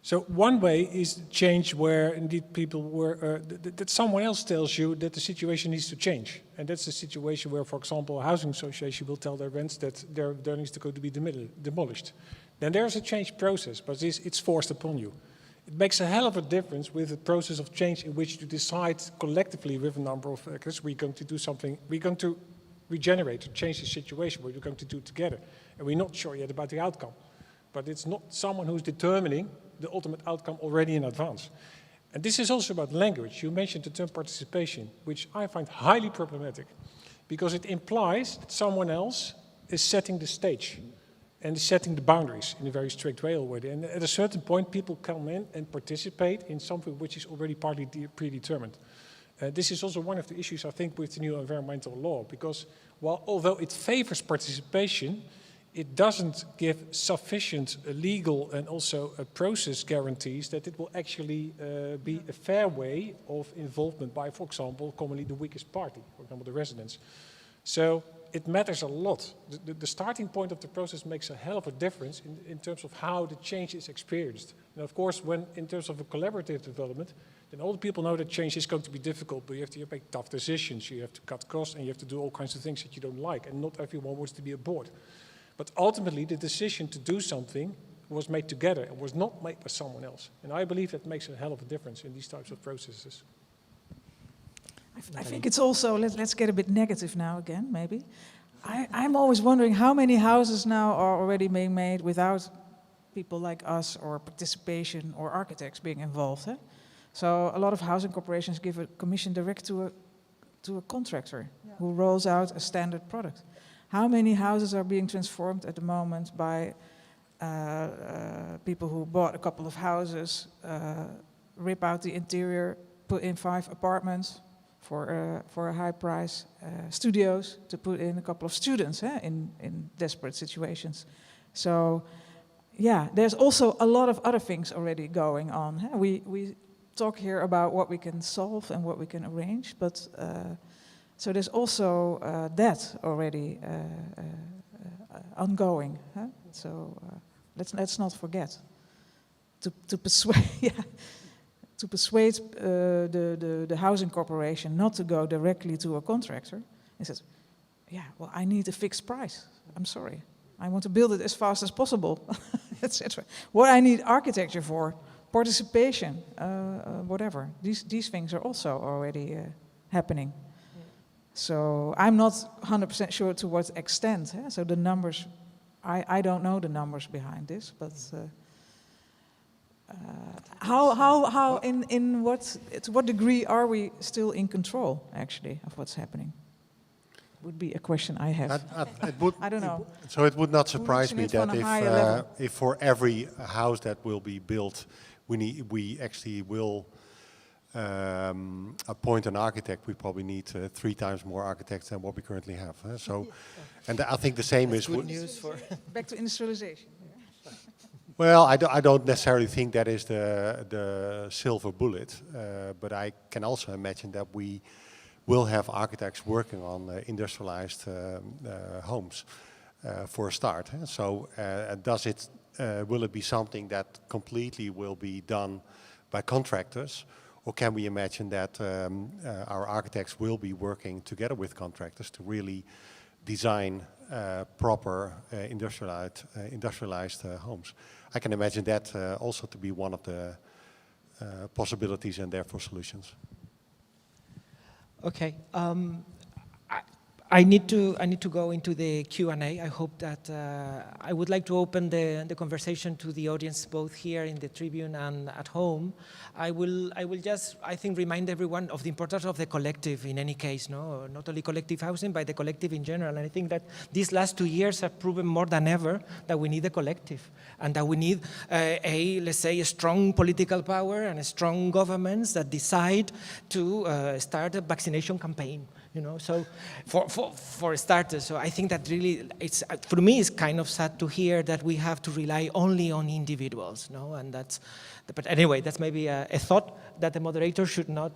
So one way is change where indeed people were, that someone else tells you that the situation needs to change. And that's the situation where, for example, a housing association will tell their rents that there needs to go to be demolished. Then there's a change process, but it's forced upon you. It makes a hell of a difference with the process of change in which you decide collectively with a number of actors, we're going to do something, we're going to regenerate or change the situation, what we're going to do together. And we're not sure yet about the outcome. But it's not someone who's determining the ultimate outcome already in advance. And this is also about language. You mentioned the term participation, which I find highly problematic, because it implies that someone else is setting the stage and setting the boundaries in a very strict way already. And at a certain point, people come in and participate in something which is already partly predetermined. This is also one of the issues, I think, with the new environmental law, because although it favors participation, it doesn't give sufficient legal and also process guarantees that it will actually be a fair way of involvement by, for example, commonly the weakest party, for example, the residents. So it matters a lot. The starting point of the process makes a hell of a difference in terms of how the change is experienced. And of course, when in terms of a collaborative development, then all the people know that change is going to be difficult, but you have to make tough decisions, you have to cut costs, and you have to do all kinds of things that you don't like, and not everyone wants to be aboard. But ultimately, the decision to do something was made together and was not made by someone else. And I believe that makes a hell of a difference in these types of processes. I think it's also, let's get a bit negative now again, maybe. I'm always wondering how many houses now are already being made without people like us or participation or architects being involved. Eh? So a lot of housing corporations give a commission direct to a contractor who rolls out a standard product. How many houses are being transformed at the moment by people who bought a couple of houses, rip out the interior, put in 5 apartments for a high price, studios to put in a couple of students in desperate situations. So yeah, there's also a lot of other things already going on. We talk here about what we can solve and what we can arrange, but so there's also that already ongoing. So let's not forget to persuade to persuade the housing corporation not to go directly to a contractor. He says, "Yeah, well, I need a fixed price. I'm sorry, I want to build it as fast as possible, etc. What I need architecture for, participation, whatever. These things are also already happening." So I'm not 100% sure to what extent. So the numbers, I don't know the numbers behind this, but how to what degree are we still in control actually of what's happening? Would be a question I have. I don't know. So it would not surprise me that if for every house that will be built, we actually will appoint an architect, we probably need 3 times more architects than what we currently have. So, and I think the same is good news for back to industrialization. Well, I don't necessarily think that is the silver bullet, but I can also imagine that we will have architects working on industrialized homes for a start. So, will it be something that completely will be done by contractors? Or can we imagine that our architects will be working together with contractors to really design proper industrialized homes? I can imagine that also to be one of the possibilities and therefore solutions. Okay. I need to go into the Q&A. I hope that I would like to open the conversation to the audience, both here in the tribune and at home. I will just, I think, remind everyone of the importance of the collective in any case, no? Not only collective housing, but the collective in general. And I think that these last 2 years have proven more than ever that we need a collective and that we need let's say, a strong political power and a strong governments that decide to start a vaccination campaign. You know, so for starters, so I think that really, it's for me, it's kind of sad to hear that we have to rely only on individuals, no? And that's, but anyway, that's maybe a thought that the moderator should not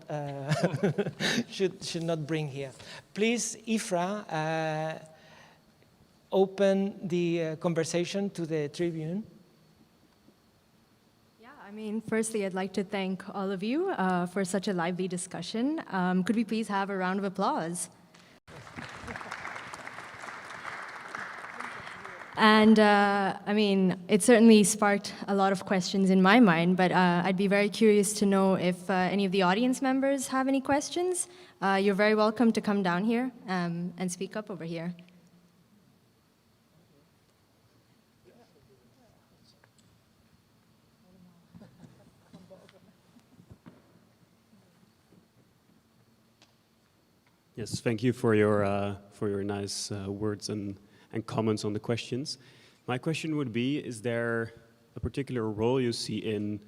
should not bring here. Please, Ifra, open the conversation to the tribune. I mean, firstly, I'd like to thank all of you for such a lively discussion. Could we please have a round of applause? And I mean, it certainly sparked a lot of questions in my mind, but I'd be very curious to know if any of the audience members have any questions. You're very welcome to come down here and speak up over here. Yes, thank you for your nice words and comments on the questions. My question would be, is there a particular role you see in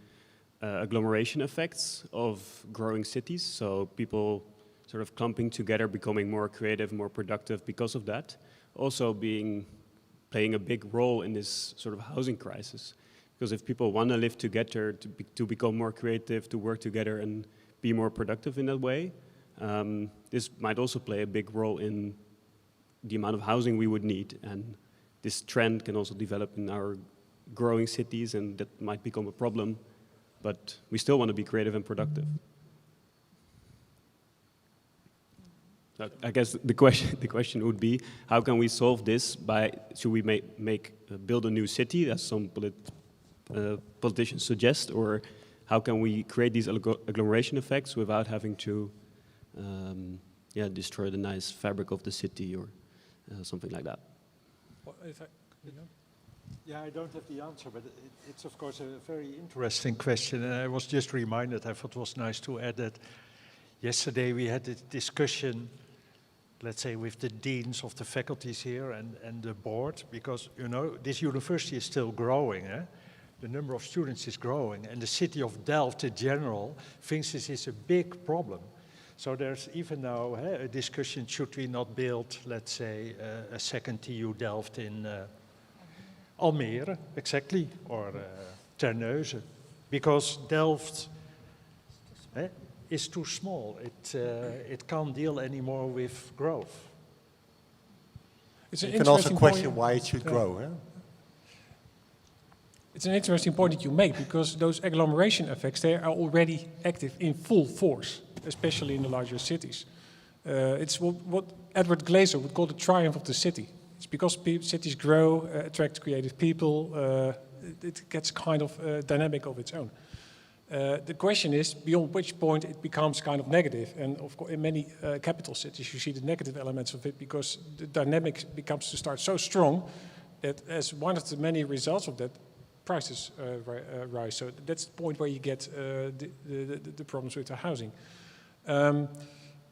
agglomeration effects of growing cities? So people sort of clumping together, becoming more creative, more productive because of that. Also playing a big role in this sort of housing crisis. Because if people want to live together, to become more creative, to work together and be more productive in that way, this might also play a big role in the amount of housing we would need, and this trend can also develop in our growing cities, and that might become a problem, but we still want to be creative and productive. I guess the question would be, how can we solve this? Should we build a new city, as some politicians suggest, or how can we create these agglomeration effects without having to destroy the nice fabric of the city or something like that? Well, Yeah, I don't have the answer, but it's of course a very interesting question. And I was just reminded, I thought it was nice to add that yesterday we had a discussion, let's say, with the deans of the faculties here and the board, because, you know, this university is still growing. The number of students is growing, and the city of Delft in general thinks this is a big problem. So there's even now a discussion, should we not build, let's say, a second TU Delft in Almere, exactly, or Terneuzen, because Delft is too small. It can't deal anymore with growth. It's an you can also interesting question point. why it should grow. It's an interesting point that you make, because those agglomeration effects, they are already active in full force, especially in the larger cities. It's what Edward Glaser would call the triumph of the city. It's because cities grow, attract creative people, it gets kind of dynamic of its own. The question is beyond which point it becomes kind of negative. And of course, in many capital cities, you see the negative elements of it, because the dynamic becomes to start so strong that as one of the many results of that, prices rise. So that's the point where you get the problems with the housing.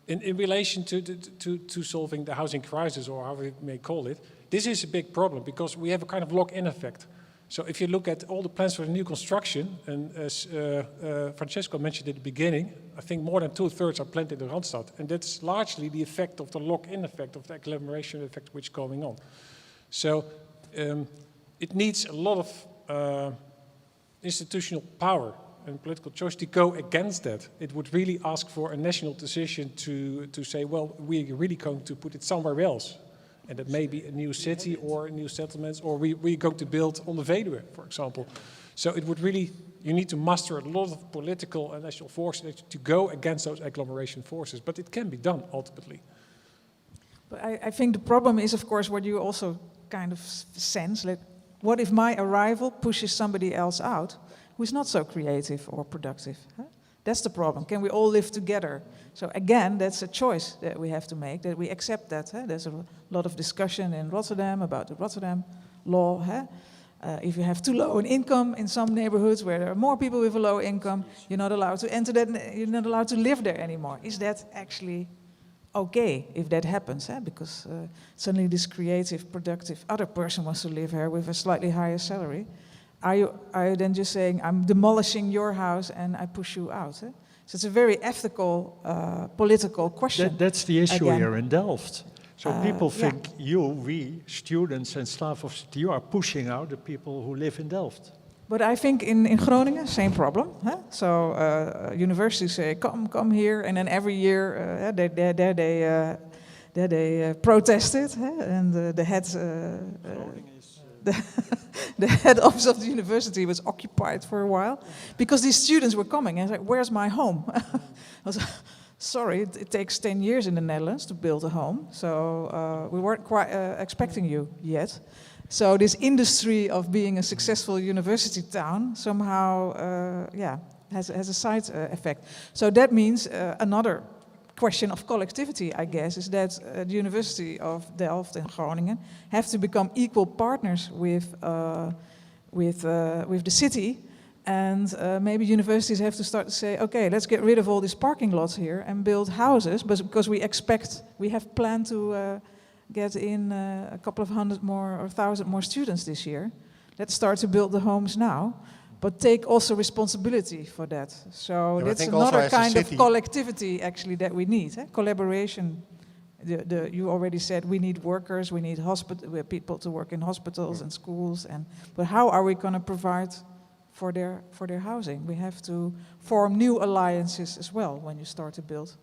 In relation to solving the housing crisis, or however you may call it, this is a big problem because we have a kind of lock-in effect. So if you look at all the plans for the new construction, and as Francesco mentioned at the beginning, I think more than 2/3 are planned in the Randstad. And that's largely the effect of the lock-in effect, of the agglomeration effect which is going on. So it needs a lot of institutional power and political choice to go against that. It would really ask for a national decision to say, well, we're really going to put it somewhere else. And that may be a new city or new settlements, or we're going to build on the Veluwe, for example. So it would really, you need to muster a lot of political and national forces to go against those agglomeration forces. But it can be done, ultimately. But I think the problem is, of course, what you also kind of sense, like, what if my arrival pushes somebody else out who is not so creative or productive? That's the problem. Can we all live together? So again, that's a choice that we have to make, that we accept that. There's a lot of discussion in Rotterdam about the Rotterdam law. If you have too low an income in some neighborhoods where there are more people with a low income, you're not allowed to enter that, you're not allowed to live there anymore. Is that actually okay if that happens? Because suddenly this creative, productive other person wants to live here with a slightly higher salary. Are you then just saying, I'm demolishing your house and I push you out? So it's a very ethical, political question. That's the issue again. here in Delft. So people think we, students and staff of CTU, are pushing out the people who live in Delft. But I think in Groningen, same problem. So universities say, come here, and then every year they protested, and the head... the head office of the university was occupied for a while because these students were coming and said, where's my home? I was sorry, it takes 10 years in the Netherlands to build a home, so we weren't quite expecting you yet. So this industry of being a successful university town somehow has a side effect. So that means another question of collectivity, I guess, is that the University of Delft and Groningen have to become equal partners with the city, and maybe universities have to start to say, okay, let's get rid of all these parking lots here and build houses, but because we have planned to get in a couple of hundred more or 1,000 more students this year. Let's start to build the homes now. But take also responsibility for that. So that's another kind of collectivity actually that we need. Collaboration. You already said we need workers, we need people to work in hospitals and schools. But how are we going to provide for their housing? We have to form new alliances as well when you start to build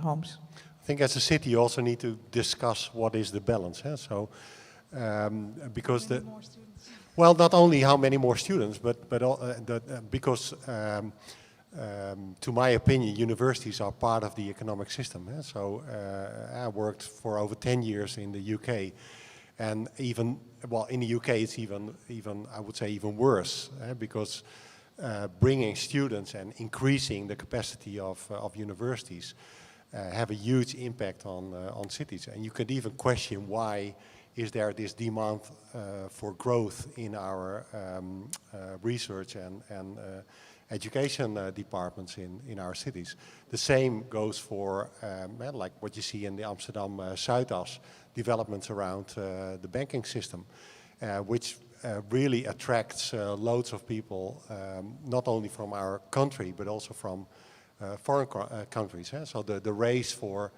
homes. I think as a city you also need to discuss what is the balance. So because well, not only how many more students, but because to my opinion, universities are part of the economic system. So I worked for over 10 years in the UK, and even, well, in the UK it's even I would say even worse, because bringing students and increasing the capacity of universities have a huge impact on cities. And you could even question, why is there this demand for growth in our research and education departments in our cities. The same goes for like what you see in the Amsterdam Zuidas developments around the banking system, which really attracts loads of people, not only from our country but also from foreign countries. So the race for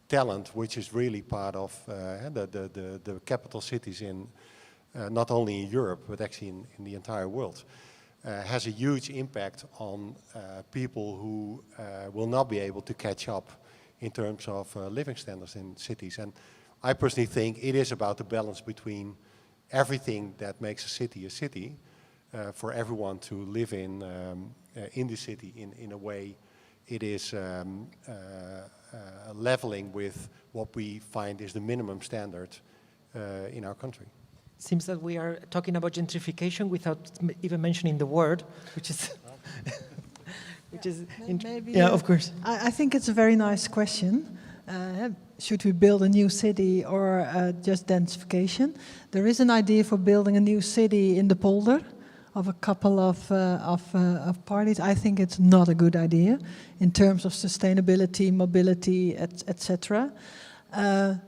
talent, which is really part of the capital cities in not only in Europe but actually in the entire world, has a huge impact on people who will not be able to catch up in terms of living standards in cities. And I personally think it is about the balance between everything that makes a city, for everyone to live in the city in a way it is leveling with what we find is the minimum standard in our country. Seems that we are talking about gentrification without even mentioning the word, which is, Maybe, yeah, of course. I think it's a very nice question. Should we build a new city or just densification? There is an idea for building a new city in the polder of a couple of parties. I think it's not a good idea in terms of sustainability, mobility, etc.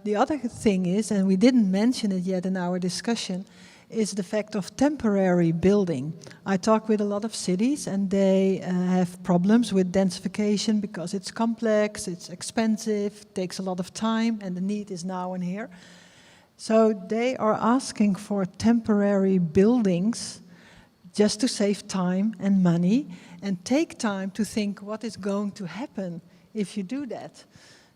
The other thing is, and we didn't mention it yet in our discussion, is the fact of temporary building. I talk with a lot of cities and they have problems with densification because it's complex, it's expensive, takes a lot of time, and the need is now and here. So they are asking for temporary buildings just to save time and money and take time to think what is going to happen if you do that.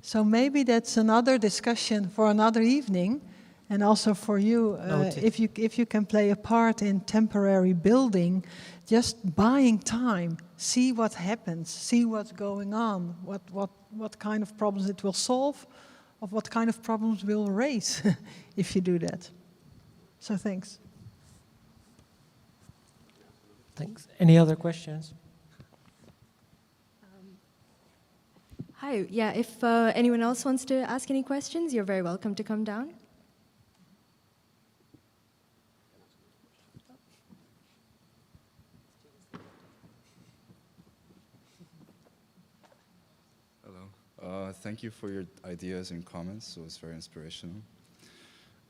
So maybe that's another discussion for another evening, and also for you, if you can play a part in temporary building, just buying time, see what happens, see what's going on, what kind of problems it will solve, or what kind of problems will raise if you do that. So thanks. Thanks. Any other questions? Hi, yeah, if anyone else wants to ask any questions, you're very welcome to come down. Hello. Thank you for your ideas and comments. It was very inspirational.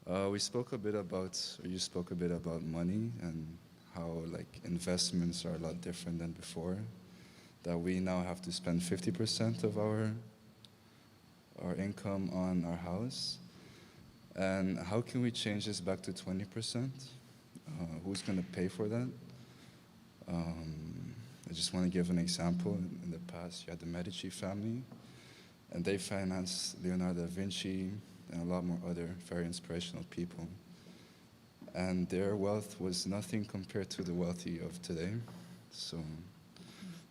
You spoke a bit about money and how like investments are a lot different than before. That we now have to spend 50% of our income on our house. And how can we change this back to 20%? Who's going to pay for that? I just want to give an example. In the past, you had the Medici family, and they financed Leonardo da Vinci and a lot more other very inspirational people. And their wealth was nothing compared to the wealthy of today. So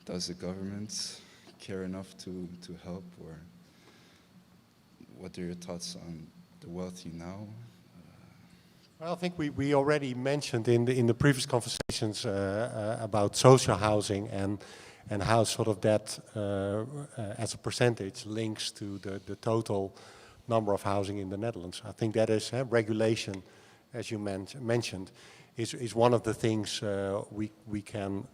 does the government care enough to help, or what are your thoughts on the wealthy now? Well, I think we already mentioned in the previous conversations about social housing and how sort of that as a percentage links to the total number of housing in the Netherlands. I think that is regulation, as you mentioned, is one of the things we can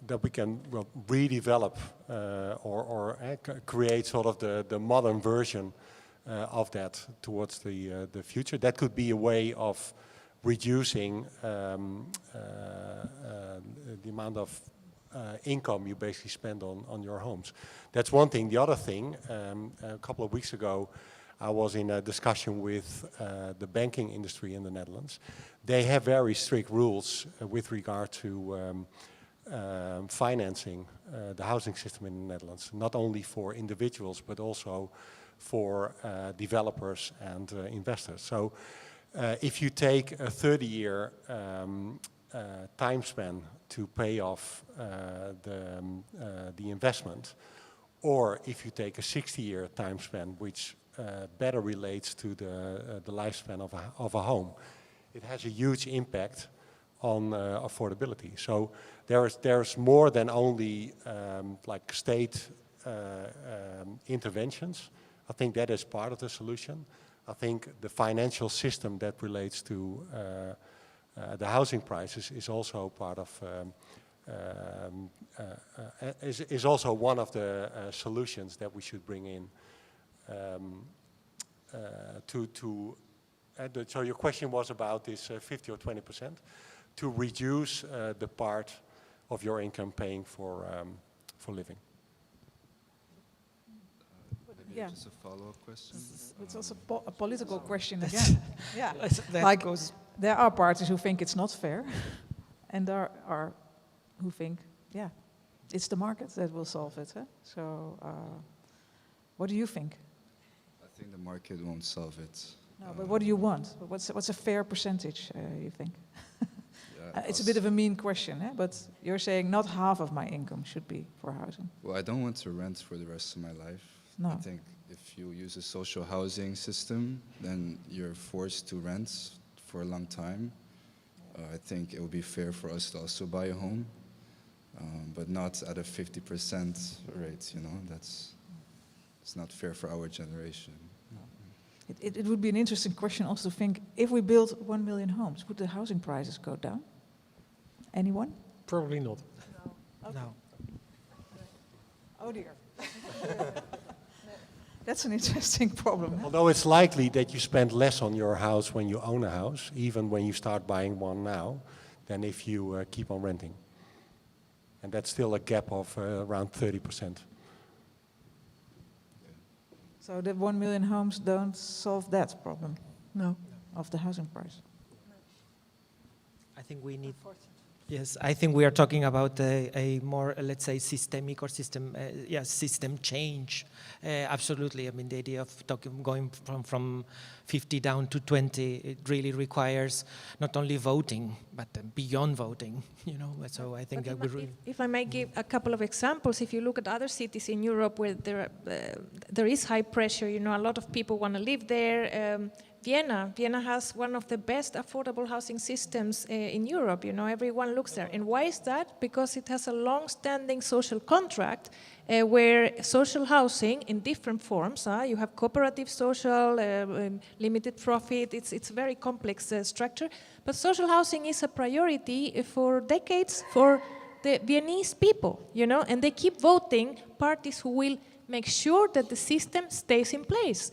that we can redevelop or create sort of the modern version of that towards the future. That could be a way of reducing the amount of income you basically spend on your homes. That's one thing. The other thing, a couple of weeks ago, I was in a discussion with the banking industry in the Netherlands. They have very strict rules with regard to financing the housing system in the Netherlands, not only for individuals, but also for developers and investors. So if you take a 30-year time span to pay off the investment, or if you take a 60-year time span, which better relates to the lifespan of a home, it has a huge impact on affordability. So there's more than only like state interventions. I think that is part of the solution. I think the financial system that relates to the housing prices is also part of is also one of the solutions that we should bring in so your question was about this 50 or 20% to reduce the part of your income paying for living. Maybe just a follow-up question. It's also a political question again. Yeah, like there are parties who think it's not fair, and there are who think, yeah, it's the market that will solve it. Huh? So, what do you think? I think the market won't solve it. No, but what do you want? What's a fair percentage, you think? Yeah, it's a bit of a mean question, but you're saying not half of my income should be for housing. Well, I don't want to rent for the rest of my life. No. I think if you use a social housing system, then you're forced to rent for a long time. I think it would be fair for us to also buy a home, but not at a 50% rate, you know, it's not fair for our generation. It would be an interesting question also to think, if we build 1 million homes, would the housing prices go down? Anyone? Probably not. No. Okay. No. Oh dear. That's an interesting problem. Huh? Although it's likely that you spend less on your house when you own a house, even when you start buying one now, than if you keep on renting. And that's still a gap of around 30%. So the 1 million homes don't solve that problem? No. Of the housing price? I think we need. Yes, I think we are talking about a more, let's say, systemic or system change. Absolutely. I mean, the idea of going from 50 down to 20, it really requires not only voting, but beyond voting, you know. So I think if I may give a couple of examples, if you look at other cities in Europe where there is high pressure, you know, a lot of people want to live there. Vienna has one of the best affordable housing systems in Europe. You know, everyone looks there. And why is that? Because it has a long-standing social contract where social housing in different forms, you have cooperative social, limited profit, it's a very complex structure, but social housing is a priority for decades for the Viennese people, you know, and they keep voting parties who will make sure that the system stays in place.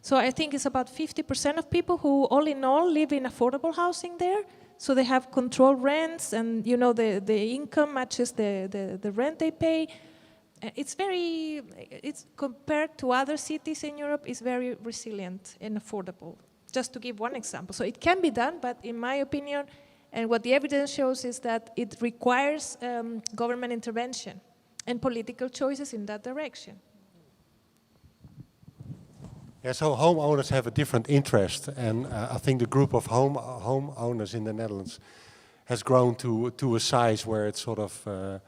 So I think it's about 50% of people who, all in all, live in affordable housing there. So they have controlled rents, and you know the income matches the rent they pay. It's compared to other cities in Europe, it's very resilient and affordable. Just to give one example. So it can be done, but in my opinion, and what the evidence shows is that it requires government intervention and political choices in that direction. Yeah, so homeowners have a different interest, and I think the group of homeowners in the Netherlands has grown to a size where it sort of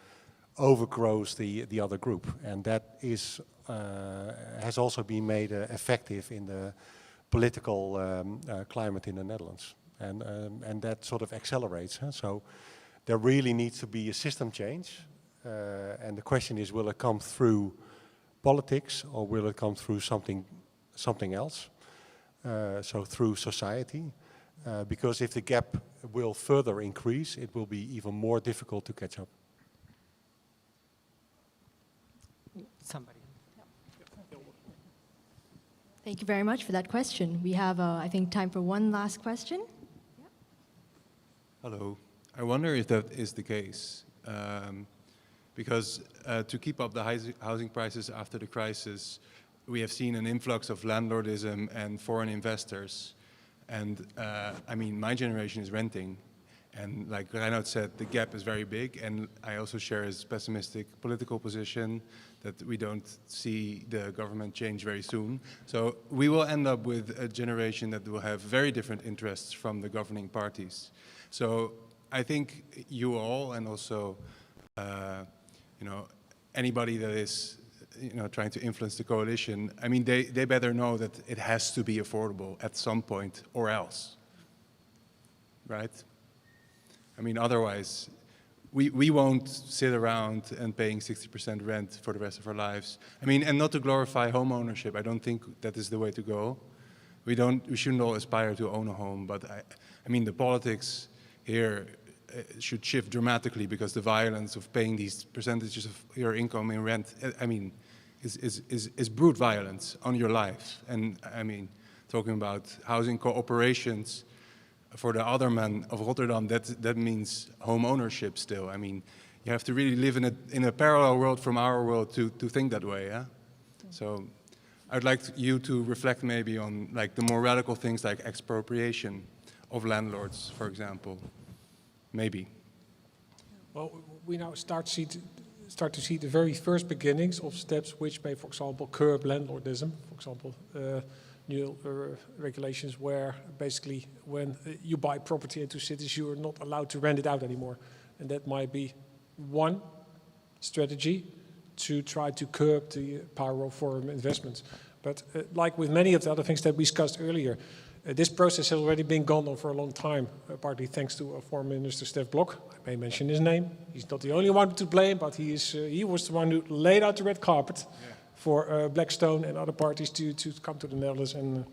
overgrows the other group, and that is has also been made effective in the political climate in the Netherlands, and that sort of accelerates. Huh? So there really needs to be a system change, and the question is, will it come through politics or will it come through something else, so through society, because if the gap will further increase, it will be even more difficult to catch up. Somebody. Thank you very much for that question. We have, I think, time for one last question. Hello. I wonder if that is the case, because to keep up the housing prices after the crisis, we have seen an influx of landlordism and foreign investors. And I mean, my generation is renting. And like Reinout said, the gap is very big. And I also share his pessimistic political position that we don't see the government change very soon. So we will end up with a generation that will have very different interests from the governing parties. So I think you all, and also, anybody that is, trying to influence the coalition, I mean, they better know that it has to be affordable at some point, or else, right? I mean, otherwise, we won't sit around and paying 60% rent for the rest of our lives. I mean, and not to glorify home ownership, I don't think that is the way to go. We shouldn't all aspire to own a home, but I mean, the politics here should shift dramatically, because the violence of paying these percentages of your income in rent, I mean, is brute violence on your life. And I mean, talking about housing cooperations, for the other man of Rotterdam, that means home ownership still. I mean, you have to really live in a parallel world from our world to think that way, yeah? So I'd like you to reflect maybe on like the more radical things like expropriation of landlords, for example, maybe. Well, we now start to see the very first beginnings of steps which may, for example, curb landlordism. For example, new regulations where basically when you buy property into cities, you are not allowed to rent it out anymore. And that might be one strategy to try to curb the power of foreign investments. But like with many of the other things that we discussed earlier, this process has already been going on for a long time, partly thanks to former Minister Stef Blok. I may mention his name. He's not the only one to blame, but he was the one who laid out the red carpet for Blackstone and other parties to come to the Netherlands and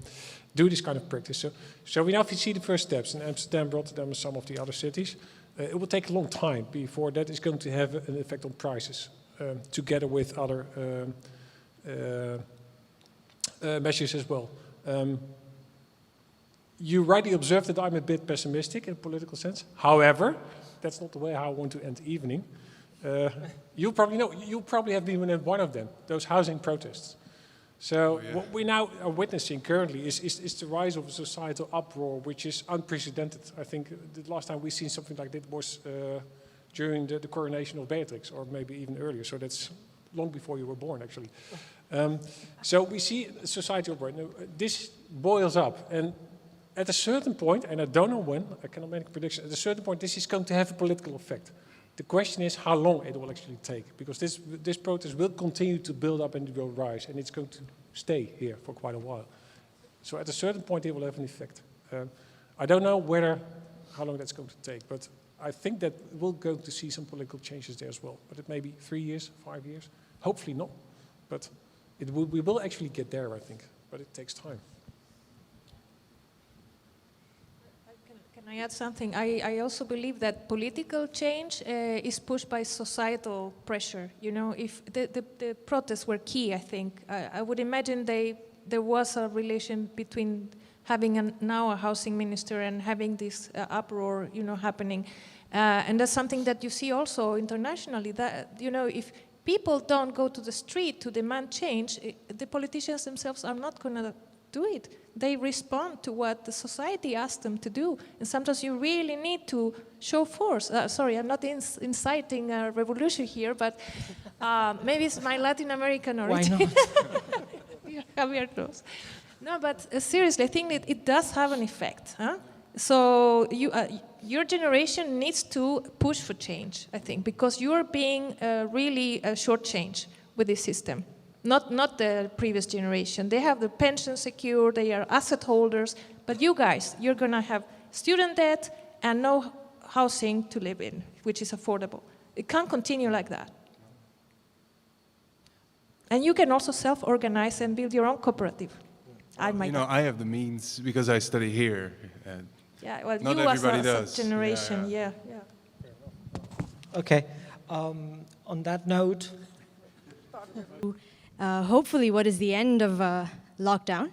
do this kind of practice. So we now see the first steps in Amsterdam, Rotterdam, and some of the other cities. It will take a long time before that is going to have an effect on prices, together with other measures as well. You rightly observed that I'm a bit pessimistic in a political sense. However, that's not the way how I want to end the evening. You probably know, you probably have been in one of them, those housing protests. So what we now are witnessing currently is the rise of a societal uproar, which is unprecedented. I think the last time we've seen something like that was during the coronation of Beatrix, or maybe even earlier. So that's long before you were born, actually. So we see societal uproar. Now, this boils up, and at a certain point, and I don't know when, I cannot make a prediction, at a certain point this is going to have a political effect. The question is how long it will actually take, because this protest will continue to build up and it will rise, and it's going to stay here for quite a while. So at a certain point it will have an effect. I don't know how long that's going to take, but I think that we're going to see some political changes there as well. But it may be 3 years, 5 years, hopefully not. But we will actually get there, I think, but it takes time. Can I add something? I also believe that political change is pushed by societal pressure. You know, if the protests were key, I think. I would imagine there was a relation between having now a housing minister and having this uproar, happening. And that's something that you see also internationally, that, if people don't go to the street to demand change, the politicians themselves are not going to do it. They respond to what the society asks them to do. And sometimes you really need to show force. Sorry, I'm not inciting a revolution here, but maybe it's my Latin American origin. Why not? Javier knows. No, but seriously, I think it does have an effect. Huh? So your generation needs to push for change, I think, because you're being really shortchanged with this system. Not the previous generation. They have the pension secure, they are asset holders, but you guys, you're going to have student debt and no housing to live in, which is affordable. It can't continue like that. And you can also self-organize and build your own cooperative. I have the means because I study here. Yeah, well, not you everybody as does. A generation, yeah. Okay. On that note, hopefully what is the end of lockdown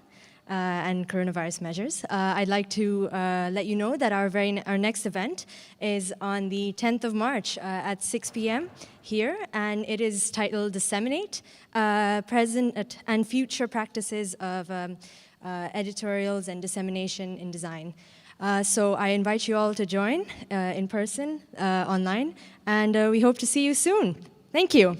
and coronavirus measures. I'd like to let you know that our next event is on the 10th of March at 6 p.m. here, and it is titled Disseminate, Present and Future Practices of Editorials and Dissemination in Design. So I invite you all to join in person, online, and we hope to see you soon. Thank you.